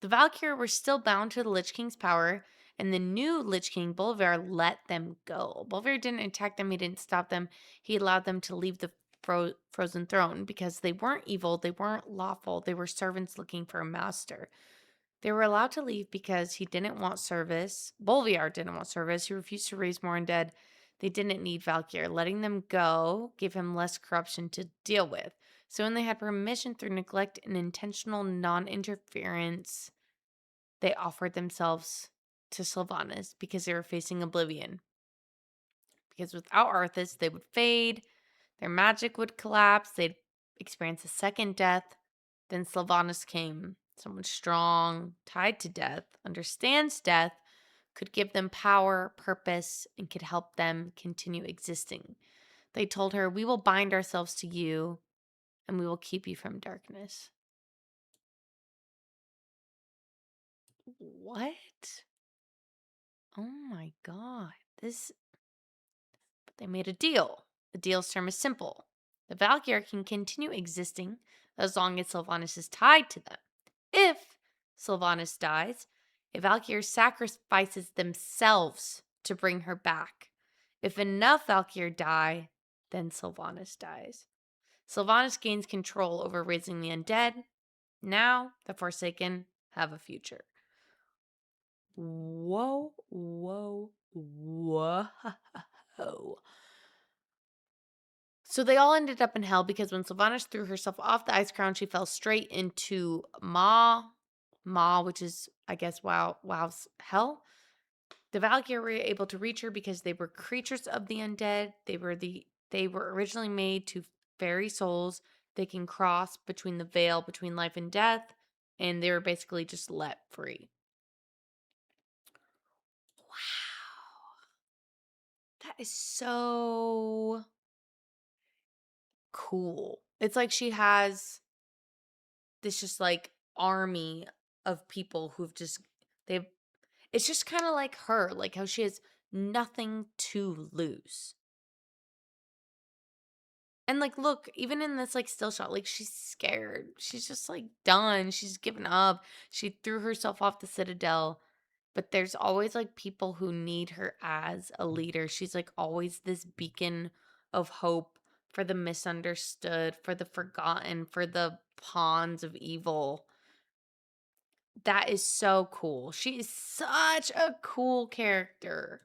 The Valkyr were still bound to the Lich King's power, and the new Lich King, Bolvar, let them go. Bolvar didn't attack them, he didn't stop them. He allowed them to leave the frozen throne because they weren't evil, they weren't lawful, they were servants looking for a master. They were allowed to leave because he didn't want service. Bolvar didn't want service. He refused to raise more undead. They didn't need Valkyr. Letting them go gave him less corruption to deal with. So when they had permission through neglect and intentional non-interference, they offered themselves to Sylvanas because they were facing oblivion. Because without Arthas, they would fade, their magic would collapse, they'd experience a second death. Then Sylvanas came. Someone strong, tied to death, understands death, could give them power, purpose, and could help them continue existing. They told her, "We will bind ourselves to you, and we will keep you from darkness." What? Oh my god. But they made a deal. The deal's term is simple. The Valkyr can continue existing as long as Sylvanas is tied to them. If Sylvanas dies, a Valkyr sacrifices themselves to bring her back. If enough Valkyr die, then Sylvanas dies. Sylvanas gains control over raising the undead. Now, the Forsaken have a future. Whoa, whoa, whoa. So they all ended up in hell because when Sylvanas threw herself off the ice crown, she fell straight into Maw, which is, I guess, WoW's hell. The Valkyr were able to reach her because they were creatures of the undead. They were originally made to fairy souls. They can cross between the veil between life and death, and they were basically just let free. Wow. That is so cool. It's like she has this just like army of people it's just kind of like her, like how she has nothing to lose. And like, look, even in this like still shot, like she's scared. She's just like done. She's given up. She threw herself off the citadel. But there's always like people who need her as a leader. She's like always this beacon of hope for the misunderstood, for the forgotten, for the pawns of evil. That is so cool. She is such a cool character.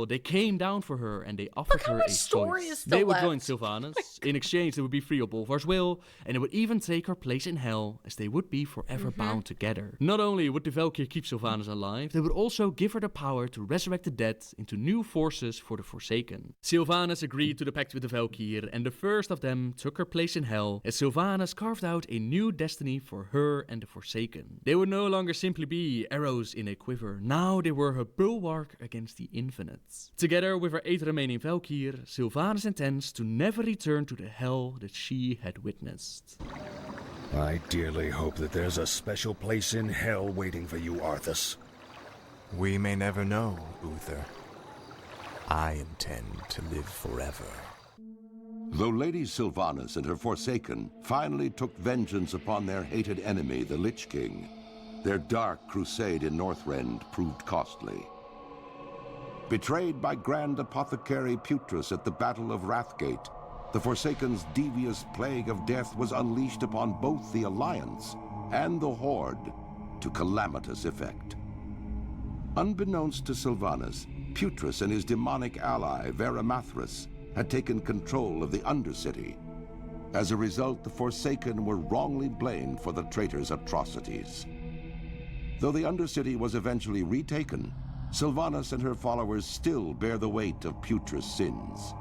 They came down for her and they offered her a choice. They would join Sylvanas. In exchange, they would be free of Bolvar's will, and they would even take her place in Hell, as they would be forever bound together. Not only would the Valkyr keep Sylvanas alive, they would also give her the power to resurrect the dead into new forces for the Forsaken. Sylvanas agreed to the pact with the Valkyr, and the first of them took her place in Hell, as Sylvanas carved out a new destiny for her and the Forsaken. They would no longer simply be arrows in a quiver. Now they were her bulwark against the infinite. Together with her 8 remaining Valkyr, Sylvanas intends to never return to the hell that she had witnessed. I dearly hope that there's a special place in hell waiting for you, Arthas. We may never know, Uther. I intend to live forever. Though Lady Sylvanas and her Forsaken finally took vengeance upon their hated enemy, the Lich King, their dark crusade in Northrend proved costly. Betrayed by Grand Apothecary Putrus at the Battle of Wrathgate, the Forsaken's devious plague of death was unleashed upon both the Alliance and the Horde to calamitous effect. Unbeknownst to Sylvanas, Putrus and his demonic ally, Veramathras, had taken control of the Undercity. As a result, the Forsaken were wrongly blamed for the traitor's atrocities. Though the Undercity was eventually retaken, Sylvanas and her followers still bear the weight of Putrus' sins.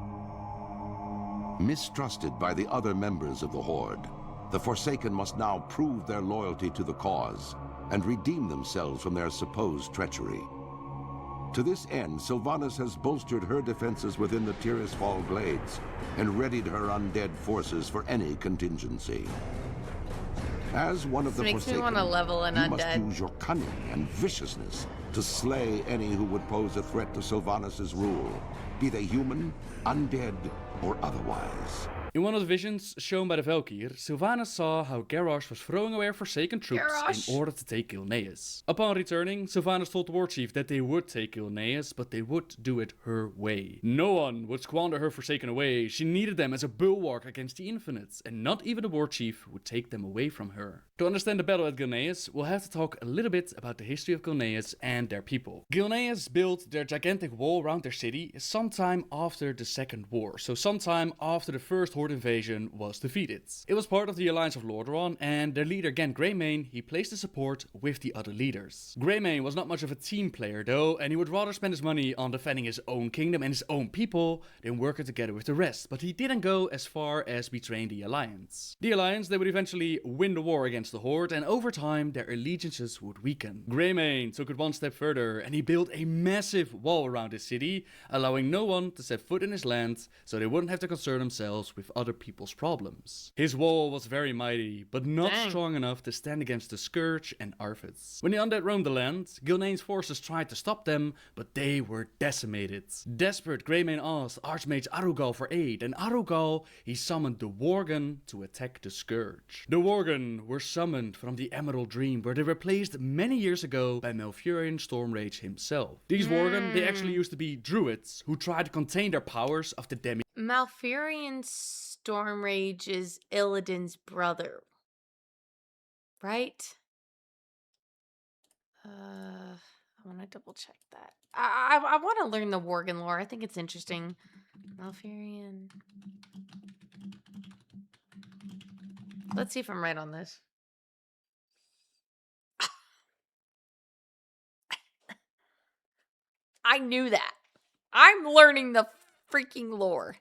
Mistrusted by the other members of the Horde, the Forsaken must now prove their loyalty to the cause and redeem themselves from their supposed treachery. To this end, Sylvanas has bolstered her defenses within the Tirisfal Glades and readied her undead forces for any contingency. As one of the Forsaken, me want to level an you must undead. use your cunning and viciousness to slay any who would pose a threat to Sylvanas' rule, be they human, undead, or otherwise. In one of the visions shown by the Valkyr, Sylvanas saw how Garrosh was throwing away Forsaken troops in order to take Gilneas. Upon returning, Sylvanas told the war chief that they would take Gilneas, but they would do it her way. No one would squander her Forsaken away. She needed them as a bulwark against the Infinites, and not even the war chief would take them away from her. To understand the battle at Gilneas, we'll have to talk a little bit about the history of Gilneas and their people. Gilneas built their gigantic wall around their city sometime after the Second War, so sometime after the First Horde invasion was defeated. It was part of the Alliance of Lordaeron, and their leader Gent Greymane, he placed the support with the other leaders. Greymane was not much of a team player though, and he would rather spend his money on defending his own kingdom and his own people than working together with the rest, but he didn't go as far as betraying the Alliance. The Alliance, they would eventually win the war against the Horde, and over time their allegiances would weaken. Greymane took it one step further, and he built a massive wall around his city, allowing no one to set foot in his land, so they wouldn't have to concern themselves with other people's problems. His wall was very mighty, but not strong enough to stand against the Scourge and Arvids. When the undead roamed the land, Gilnean's forces tried to stop them, but they were decimated. Desperate, Greymane asked Archmage Arugal for aid, and Arugal, he summoned the Worgen to attack the Scourge. The Worgen were summoned from the Emerald Dream, where they were replaced many years ago by Malfurion Stormrage himself. These Worgen, they actually used to be druids who tried to contain their powers of the demi. Malfurion Stormrage is Illidan's brother, right? I want to double check that. I want to learn the Worgen lore. I think it's interesting. Malfurion. Let's see if I'm right on this. I knew that. I'm learning the freaking lore.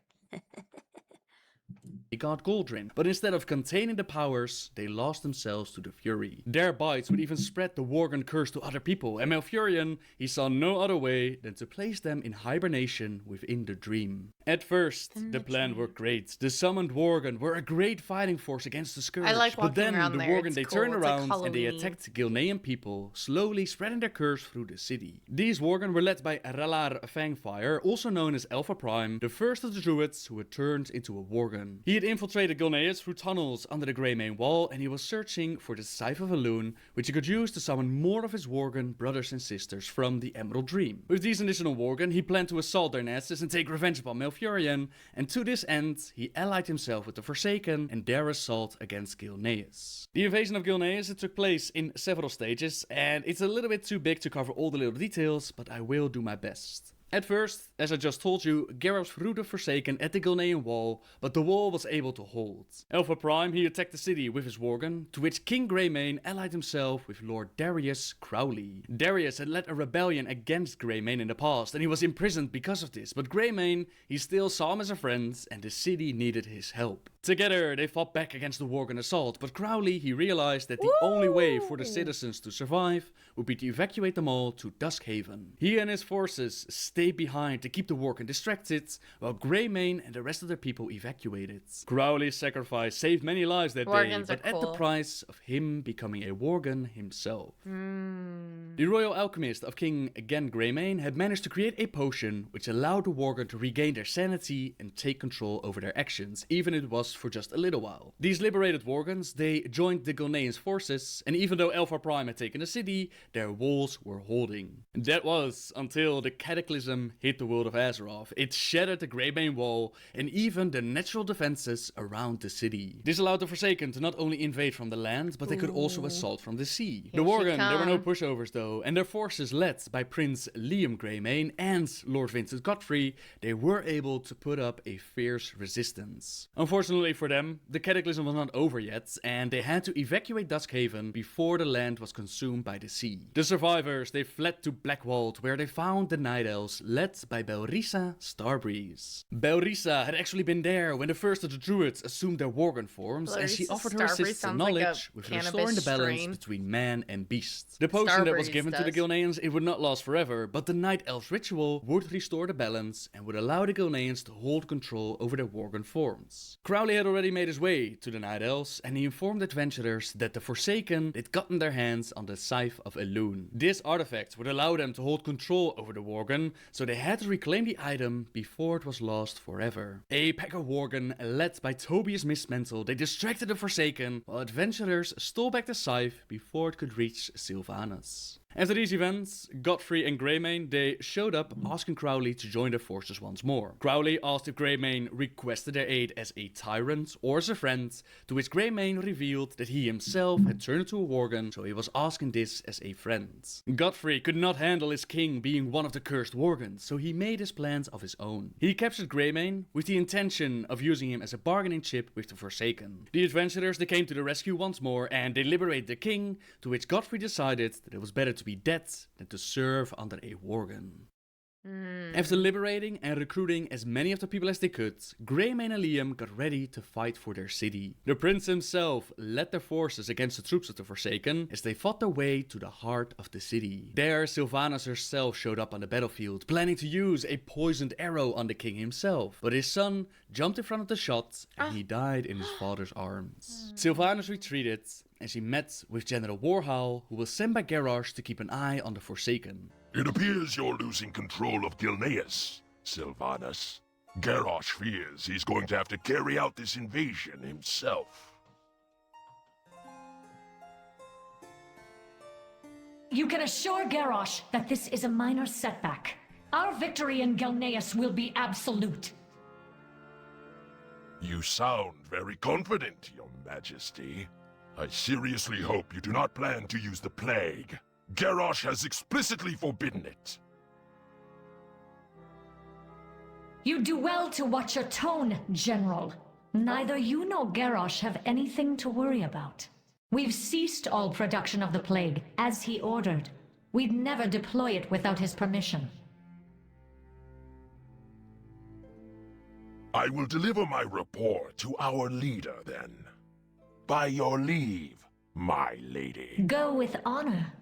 God Goldrin, but instead of containing the powers, they lost themselves to the Fury. Their bites would even spread the Worgen curse to other people, and Malfurion, he saw no other way than to place them in hibernation within the dream. At first, the plan worked great. The summoned Worgen were a great fighting force against the Scourge, I like but then walking the around there. Worgen, It's they cool. turned It's like around and they Halloween-y. attacked Gilnean people, slowly spreading their curse through the city. These Worgen were led by Ralar Fangfire, also known as Alpha Prime, the first of the druids who had turned into a Worgen. He had infiltrated Gilneas through tunnels under the Greymane wall, and he was searching for the Scythe of Elune, which he could use to summon more of his Worgen brothers and sisters from the Emerald Dream. With these additional Worgen, he planned to assault their nests and take revenge upon Malfurion, and to this end, he allied himself with the Forsaken and their assault against Gilneas. The invasion of Gilneas, it took place in several stages, and it's a little bit too big to cover all the little details, but I will do my best. At first, as I just told you, Garrosh threw the Forsaken at the Gilnean wall, but the wall was able to hold. Alpha Prime, he attacked the city with his Worgen, to which King Greymane allied himself with Lord Darius Crowley. Darius had led a rebellion against Greymane in the past, and he was imprisoned because of this, but Greymane, he still saw him as a friend, and the city needed his help. Together, they fought back against the Worgen assault, but Crowley, he realized that the only way for the citizens to survive would be to evacuate them all to Duskhaven. He and his forces stayed behind to keep the Worgen distracted, while Greymane and the rest of their people evacuated. Crowley's sacrifice saved many lives that Worgens day, are but at the cool. price of him becoming a Worgen himself. The royal alchemist of King again Greymane had managed to create a potion which allowed the Worgen to regain their sanity and take control over their actions, even if it was for just a little while. These liberated Worgens, they joined the Gilneans' forces, and even though Alpha Prime had taken the city, their walls were holding. And that was until the cataclysm hit the world of Azeroth. It shattered the Greymane wall and even the natural defenses around the city. This allowed the Forsaken to not only invade from the land, but they could also assault from the sea. The Worgen, there were no pushovers though, and their forces led by Prince Liam Greymane and Lord Vincent Godfrey, they were able to put up a fierce resistance. Unfortunately for them, the cataclysm was not over yet, and they had to evacuate Duskhaven before the land was consumed by the sea. The survivors, they fled to Blackwald, where they found the Night Elves, led by Belrisa Starbreeze. Belrisa had actually been there when the first of the Druids assumed their Worgen forms, and she Belrisa offered her Starbreeze assistance and sounds like a knowledge with cannabis restoring the balance strain. between man and beast. The potion that was Starbreeze given to the does. Gilneans, it would not last forever, but the Night Elves ritual would restore the balance and would allow the Gilneans to hold control over their Worgen forms. Crowley had already made his way to the Night Elves, and he informed adventurers that the Forsaken had gotten their hands on the Scythe of Elune. This artifact would allow them to hold control over the Worgen, so they had to reclaim the item before it was lost forever. A pack of Worgen, led by Tobias Mistmantle, they distracted the Forsaken, while adventurers stole back the Scythe before it could reach Sylvanas. After these events, Godfrey and Greymane, they showed up asking Crowley to join their forces once more. Crowley asked if Greymane requested their aid as a tyrant or as a friend, to which Greymane revealed that he himself had turned into a Worgen, so he was asking this as a friend. Godfrey could not handle his king being one of the cursed Worgens, so he made his plans of his own. He captured Greymane with the intention of using him as a bargaining chip with the Forsaken. The adventurers, they came to the rescue once more, and they liberated the king, to which Godfrey decided that it was better to be dead than to serve under a Worgen. After liberating and recruiting as many of the people as they could, Greymane and Liam got ready to fight for their city. The prince himself led their forces against the troops of the Forsaken as they fought their way to the heart of the city. There, Sylvanas herself showed up on the battlefield, planning to use a poisoned arrow on the king himself, but his son jumped in front of the shot and he died in his father's arms. Sylvanas retreated and she met with General Warhol, who was sent by Garrosh to keep an eye on the Forsaken. It appears you're losing control of Gilneas, Sylvanas. Garrosh fears he's going to have to carry out this invasion himself. You can assure Garrosh that this is a minor setback. Our victory in Gilneas will be absolute. You sound very confident, Your Majesty. I seriously hope you do not plan to use the plague. Garrosh has explicitly forbidden it. You do well to watch your tone, General. Neither you nor Garrosh have anything to worry about. We've ceased all production of the plague, as he ordered. We'd never deploy it without his permission. I will deliver my report to our leader, then. By your leave, my lady. Go with honor,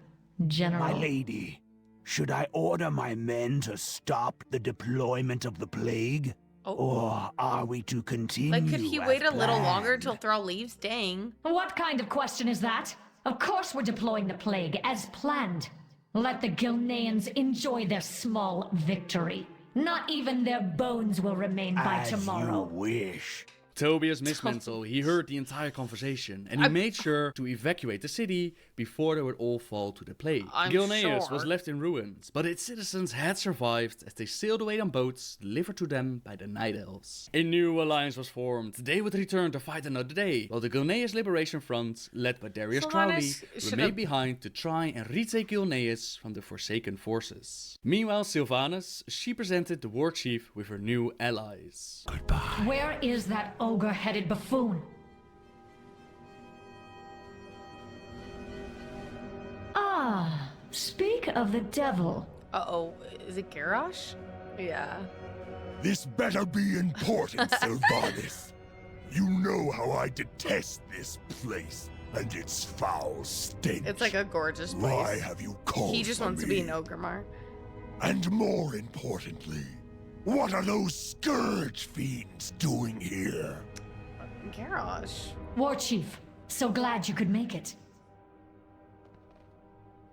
General. My lady, should I order my men to stop the deployment of the plague? Or are we to continue? Like, could he as wait a little planned? longer till Thrall leaves? Dang. What kind of question is that? Of course we're deploying the plague, as planned. Let the Gilneans enjoy their small victory. Not even their bones will remain by tomorrow. As you wish. Tobias missed mental. He heard the entire conversation, and he made sure to evacuate the city before they would all fall to the plague. Gilneas was left in ruins, but its citizens had survived as they sailed away on boats delivered to them by the Night Elves. A new alliance was formed. They would return to fight another day, while the Gilneas Liberation Front, led by Darius Crowley, remained behind to try and retake Gilneas from the Forsaken forces. Meanwhile, Sylvanas, she presented the war chief with her new allies. Goodbye. Where is that ogre-headed buffoon? Ah, speak of the devil. Uh-oh, is it Garrosh? Yeah. This better be important, Sylvanas. You know how I detest this place and its foul stench. It's like a gorgeous place. Why have you called He just for wants to me? be an Ogremar. And more importantly, what are those scourge fiends doing here? Garrosh. War Chief, so glad you could make it.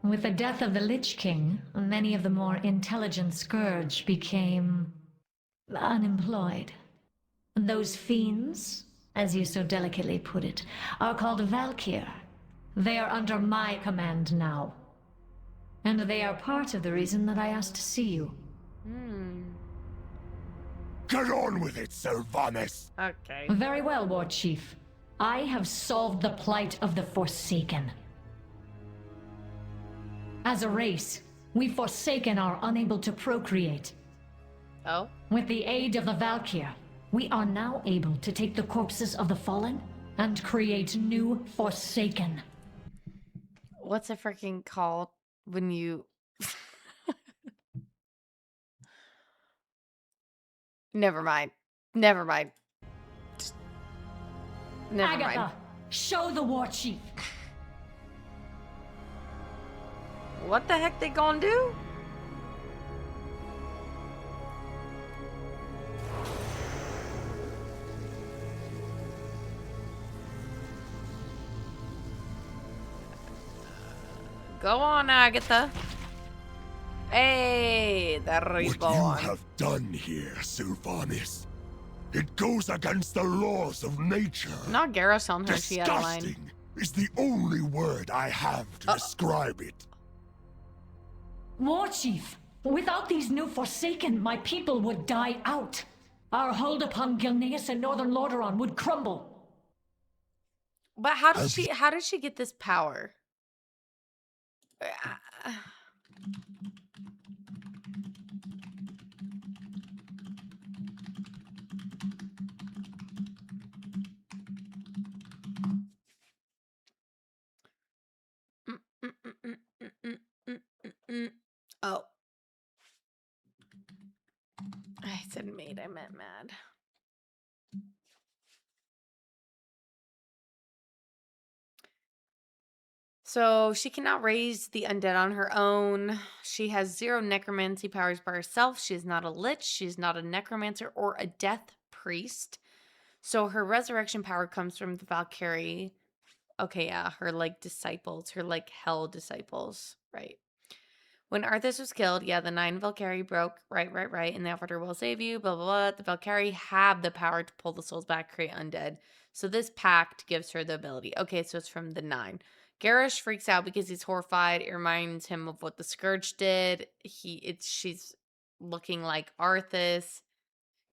With the death of the Lich King, many of the more intelligent Scourge became unemployed. Those fiends, as you so delicately put it, are called Valkyr. They are under my command now. And they are part of the reason that I asked to see you. Get on with it, Sylvanas! Okay. Very well, War Chief. I have solved the plight of the Forsaken. As a race, we Forsaken are unable to procreate. Oh? With the aid of the Valkyr, we are now able to take the corpses of the fallen and create new Forsaken. What's it freaking called when you... Never mind. Never mind. Never Agatha, mind. show the War Chief. What the heck they gonna do? Go on, Agatha. Hey, the What you reborn. have done here, Sylvanas, it goes against the laws of nature. Not Garrosh telling her she had a line. Disgusting is the only word I have to describe it. War Chief, without these new Forsaken, my people would die out. Our hold upon Gilneas and Northern Lordaeron would crumble. But how did she get this power? Oh. I said made, I meant mad. So she cannot raise the undead on her own. She has 0 necromancy powers by herself. She is not a lich. She is not a necromancer or a death priest. So her resurrection power comes from the Valkyrie. Okay, yeah, her like disciples, her like hell disciples, right? When Arthas was killed, yeah, the 9 Valkyrie broke, right, and they offered her, we'll save you, blah, blah, blah. The Valkyrie have the power to pull the souls back, create undead. So this pact gives her the ability. Okay, so it's from the 9. Garrosh freaks out because he's horrified. It reminds him of what the Scourge did. She's looking like Arthas.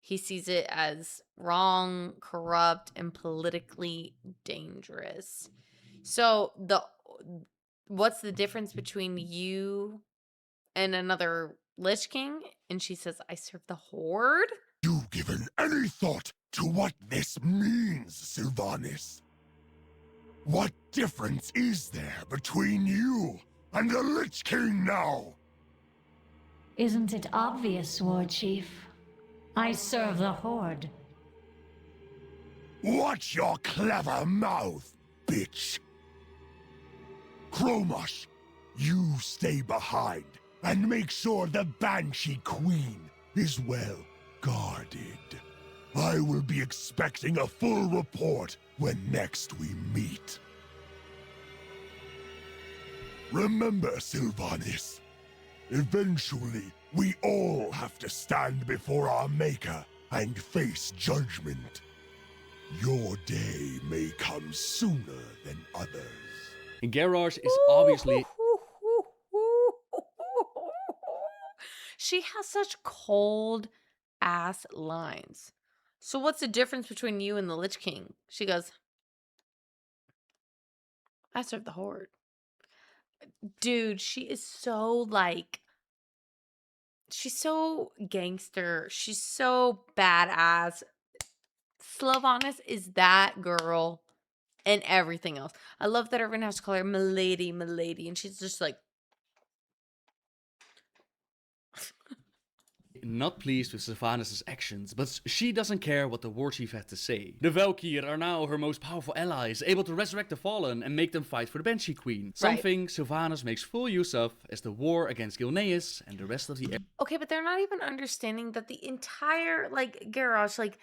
He sees it as wrong, corrupt, and politically dangerous. So what's the difference between you and another Lich King? And she says, I serve the Horde? You given any thought to what this means, Sylvanas? What difference is there between you and the Lich King now? Isn't it obvious, War Chief? I serve the Horde. Watch your clever mouth, bitch. Chromosh, you stay behind and make sure the Banshee Queen is well guarded. I will be expecting a full report when next we meet. Remember, Sylvanas, eventually we all have to stand before our Maker and face judgment. Your day may come sooner than others. Garrosh is obviously... She has such cold ass lines. So what's the difference between you and the Lich King? She goes, I serve the Horde. Dude, she is so like, she's so gangster. She's so badass. Sylvanas is that girl and everything else. I love that everyone has to call her Milady, Milady. And she's just like, not pleased with Sylvanas' actions, but she doesn't care what the war chief had to say. The Valkyr are now her most powerful allies, able to resurrect the fallen and make them fight for the Banshee Queen. Something Sylvanas makes full use of as the war against Gilneas and the rest of the... okay, but they're not even understanding that the entire, like, Garrosh, like,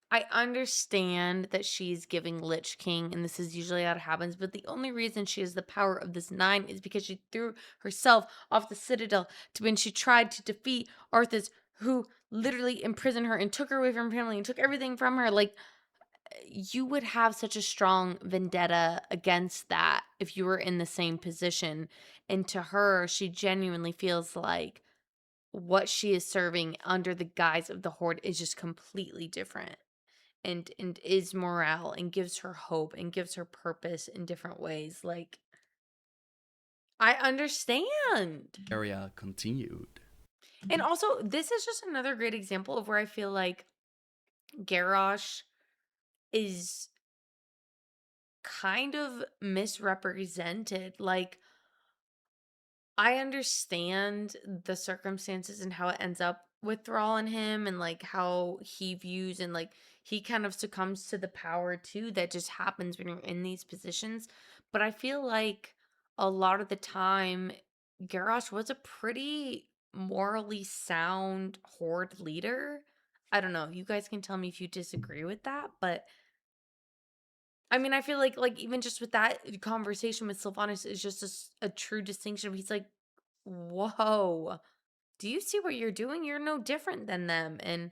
I understand that she's giving Lich King, and this is usually how it happens, but the only reason she has the power of this 9 is because she threw herself off the Citadel when she tried to defeat Arthas, who literally imprisoned her and took her away from her family and took everything from her. Like, you would have such a strong vendetta against that if you were in the same position. And to her, she genuinely feels like what she is serving under the guise of the Horde is just completely different. And is morale and gives her hope and gives her purpose in different ways. Like, I understand. Area continued. And also, this is just another great example of where I feel like Garrosh is kind of misrepresented. Like, I understand the circumstances and how it ends up with Thrall and him, and like how he views, and like he kind of succumbs to the power too that just happens when you're in these positions. But I feel like a lot of the time Garrosh was a pretty morally sound Horde leader. I don't know, you guys can tell me if you disagree with that, but I mean, I feel like even just with that conversation with Sylvanas is just a true distinction. He's like, whoa, do you see what you're doing? You're no different than them. And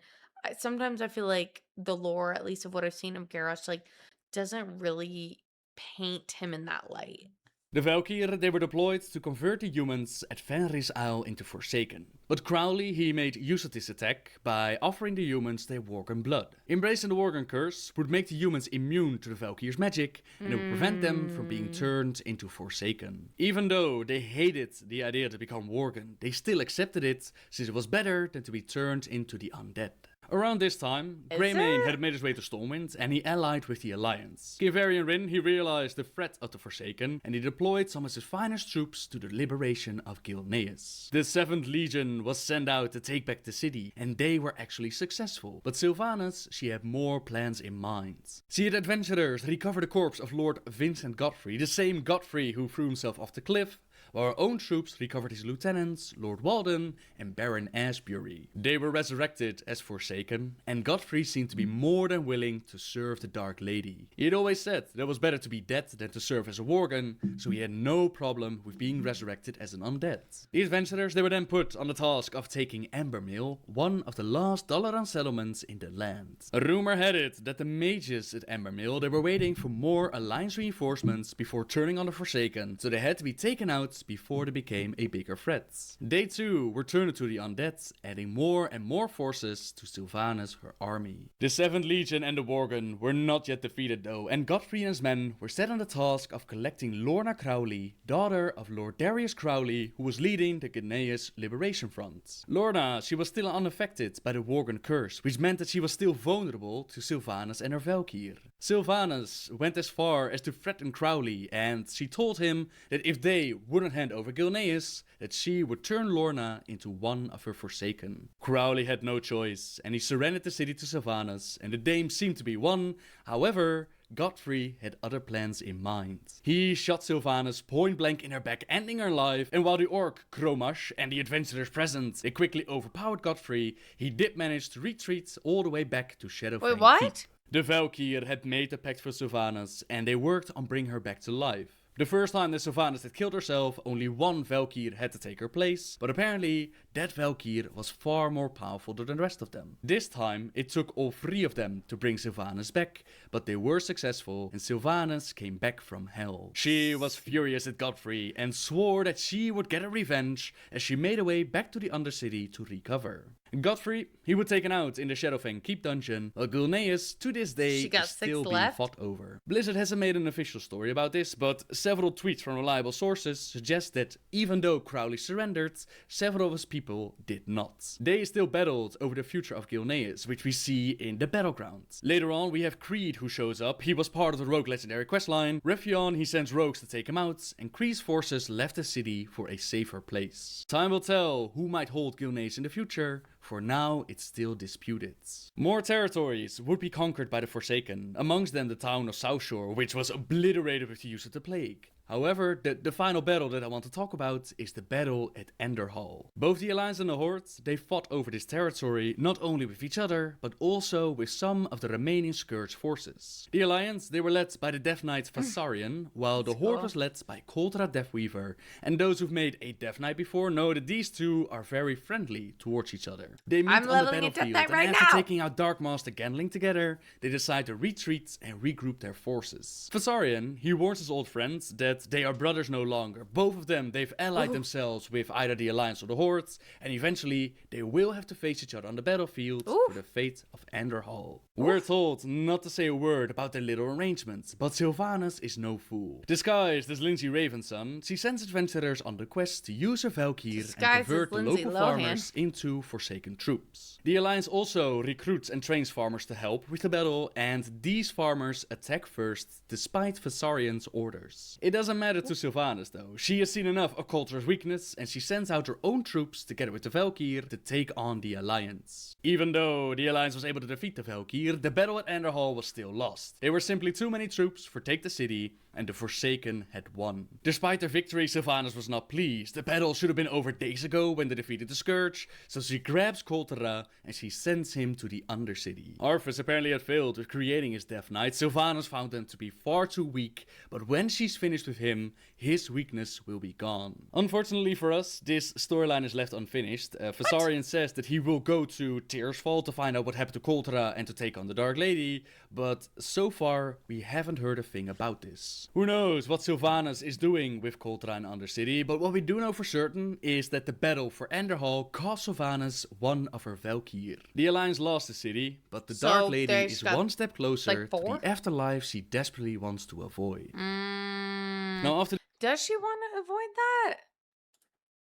sometimes I feel like the lore, at least of what I've seen of Garrosh, like, doesn't really paint him in that light. The Valkyr, they were deployed to convert the humans at Fenris Isle into Forsaken. But Crowley, he made use of this attack by offering the humans their Worgen blood. Embracing the Worgen curse would make the humans immune to the Valkyr's magic, and it would prevent them from being turned into Forsaken. Even though they hated the idea to become Worgen, they still accepted it, since it was better than to be turned into the undead. Around this time, Greymane had made his way to Stormwind, and he allied with the Alliance. Kivarian Rin, he realized the threat of the Forsaken, and he deployed some of his finest troops to the liberation of Gilneas. The 7th Legion was sent out to take back the city, and they were actually successful. But Sylvanas, she had more plans in mind. She had adventurers recover the corpse of Lord Vincent Godfrey, the same Godfrey who threw himself off the cliff, while our own troops recovered his lieutenants, Lord Walden and Baron Ashbury. They were resurrected as Forsaken, and Godfrey seemed to be more than willing to serve the Dark Lady. He had always said that it was better to be dead than to serve as a Worgen, so he had no problem with being resurrected as an undead. The adventurers, they were then put on the task of taking Ambermill, one of the last Dalaran settlements in the land. A rumor had it that the mages at Ambermill, they were waiting for more Alliance reinforcements before turning on the Forsaken, so they had to be taken out before they became a bigger threat. They too were turned to the undead, adding more and more forces to Sylvanas, her army. The 7th Legion and the Worgen were not yet defeated though, and Godfrey and his men were set on the task of collecting Lorna Crowley, daughter of Lord Darius Crowley, who was leading the Gneas Liberation Front. Lorna, she was still unaffected by the Worgen curse, which meant that she was still vulnerable to Sylvanas and her Valkyr. Sylvanas went as far as to threaten Crowley, and she told him that if they wouldn't hand over Gilneas, that she would turn Lorna into one of her Forsaken. Crowley had no choice, and he surrendered the city to Sylvanas, and the dame seemed to be won. However, Godfrey had other plans in mind. He shot Sylvanas point blank in her back, ending her life, and while the orc Kromash and the adventurers present, they quickly overpowered Godfrey, he did manage to retreat all the way back to Shadowfang. Wait, what? Keep. The Valkyr had made a pact for Sylvanas, and they worked on bringing her back to life. The first time that Sylvanas had killed herself, only one Valkyr had to take her place, but apparently that Valkyr was far more powerful than the rest of them. This time, it took all 3 of them to bring Sylvanas back, but they were successful and Sylvanas came back from hell. She was furious at Godfrey and swore that she would get her revenge as she made her way back to the Undercity to recover. Godfrey, he was taken out in the Shadowfang Keep dungeon, while Gulneas, to this day, is still being fought over. Blizzard hasn't made an official story about this, but several tweets from reliable sources suggest that even though Crowley surrendered, several of his people did not. They still battled over the future of Gulneas, which we see in the battleground. Later on, we have Creed who shows up. He was part of the Rogue Legendary questline. Riffion, he sends rogues to take him out, and Kree's forces left the city for a safer place. Time will tell who might hold Gulneas in the future. For now, it's still disputed. More territories would be conquered by the Forsaken, amongst them the town of Southshore, which was obliterated with the use of the plague. However, the final battle that I want to talk about is the battle at Enderhall. Both the Alliance and the Horde, they fought over this territory not only with each other, but also with some of the remaining Scourge forces. The Alliance, they were led by the Death Knight Vasarian, while the Horde was led by Koltra Deathweaver, and those who've made a Death Knight before know that these two are very friendly towards each other. They meet on the battlefield, and after taking out Dark Master Gandling together, they decide to retreat and regroup their forces. Vasarian, he warns his old friends that they are brothers no longer. Both of them, they've allied themselves with either the Alliance or the Horde, and eventually they will have to face each other on the battlefield for the fate of Enderhall. We're told not to say a word about their little arrangements, but Sylvanas is no fool. Disguised as Lindsay Ravenson, she sends adventurers on the quest to use her Valkyr and convert the local farmers into Forsaken troops. The Alliance also recruits and trains farmers to help with the battle, and these farmers attack first despite Vasarian's orders. It doesn't matter to Sylvanas though. She has seen enough of Koltra's weakness and she sends out her own troops together with the Valkyr to take on the Alliance. Even though the Alliance was able to defeat the Valkyr, the battle at Enderhall was still lost. There were simply too many troops for Take the City, and the Forsaken had won. Despite their victory, Sylvanas was not pleased. The battle should have been over days ago when they defeated the Scourge, so she grabs Koltra and she sends him to the Undercity. Arthas apparently had failed with creating his Death Knight. Sylvanas found them to be far too weak, but when she's finished with him, his weakness will be gone. Unfortunately for us, this storyline is left unfinished. Vasarian says that he will go to Tearsfall to find out what happened to Koltra and to take on the Dark Lady, but so far we haven't heard a thing about this. Who knows what Sylvanas is doing with Koltra in Undercity, but what we do know for certain is that the battle for Enderhall cost Sylvanas one of her Valkyr. The Alliance lost the city, but the Dark Lady is one step closer to the afterlife she desperately wants to avoid. Now after Does she want to avoid that?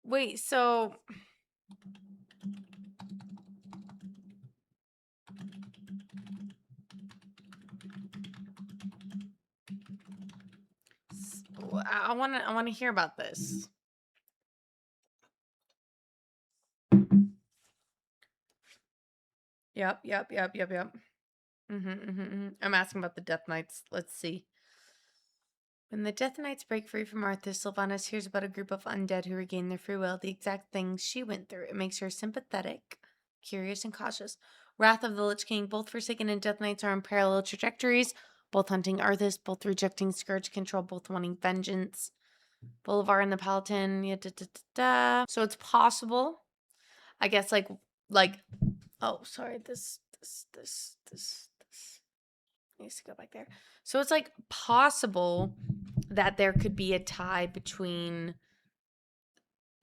Wait, so... I want to hear about this. Yep. I'm asking about the Death Knights. Let's see. When the Death Knights break free from Arthas, Sylvanas hears about a group of undead who regain their free will, the exact things she went through. It makes her sympathetic, curious, and cautious. Wrath of the Lich King, both Forsaken and Death Knights are on parallel trajectories, both hunting Arthas, both rejecting Scourge control, both wanting vengeance. Boulevard and the Paladin, So it's possible, I guess, like, oh, sorry, this needs to go back there. So it's like possible that there could be a tie between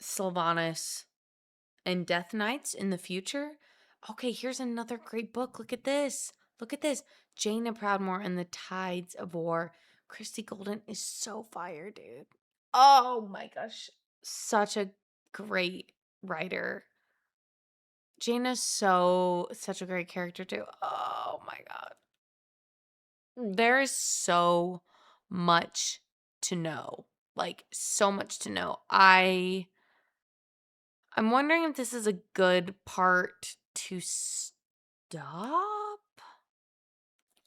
Sylvanas and Death Knights in the future. Okay, here's another great book. Look at this. Jaina Proudmoore and the Tides of War. Christy Golden is so fire, dude. Oh my gosh. Such a great writer. Jaina's such a great character too. Oh my god. There is so much to know. Like, so much to know. I'm wondering if this is a good part to stop.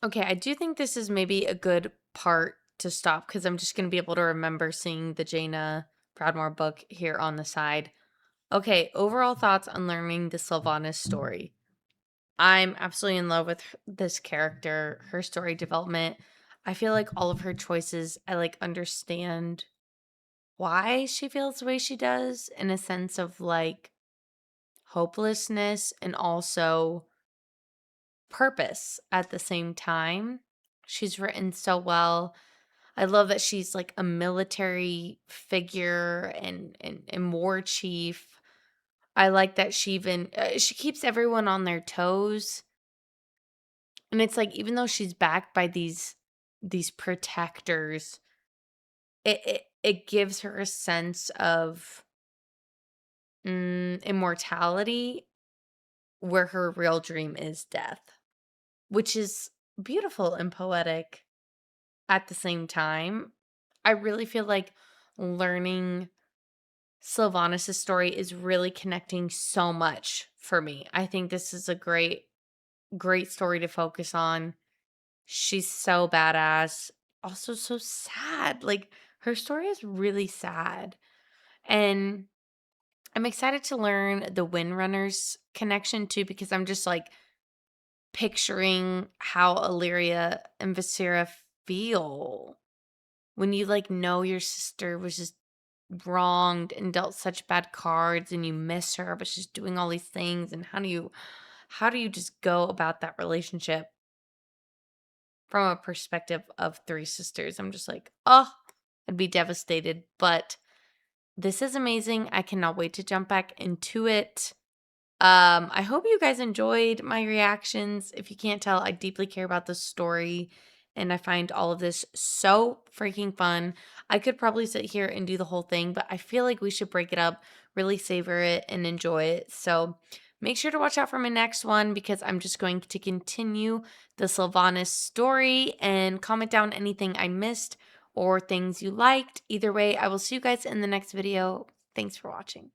Okay, I do think this is maybe a good part to stop because I'm just going to be able to remember seeing the Jaina Proudmoore book here on the side. Okay, overall thoughts on learning the Sylvanas story. I'm absolutely in love with this character, her story development. I feel like all of her choices, I like understand why she feels the way she does, in a sense of like hopelessness and also purpose at the same time. She's written so well. I love that she's like a military figure and war chief. I like that she even she keeps everyone on their toes. And it's like even though she's backed by these protectors, it gives her a sense of immortality where her real dream is death, which is beautiful and poetic at the same time. I really feel like learning Sylvanas' story is really connecting so much for me. I think this is a great story to focus on. She's so badass. Also so sad. Like her story is really sad. And I'm excited to learn the Windrunners connection too, because I'm just like picturing how Illyria and Visera feel when you like know your sister was just wronged and dealt such bad cards and you miss her, but she's doing all these things. And how do you just go about that relationship from a perspective of three sisters? I'm just like, oh, I'd be devastated. But this is amazing. I cannot wait to jump back into it. I hope you guys enjoyed my reactions. If you can't tell, I deeply care about the story and I find all of this so freaking fun. I could probably sit here and do the whole thing, but I feel like we should break it up, really savor it and enjoy it. So make sure to watch out for my next one because I'm just going to continue the Sylvanas story, and comment down anything I missed or things you liked. Either way, I will see you guys in the next video. Thanks for watching.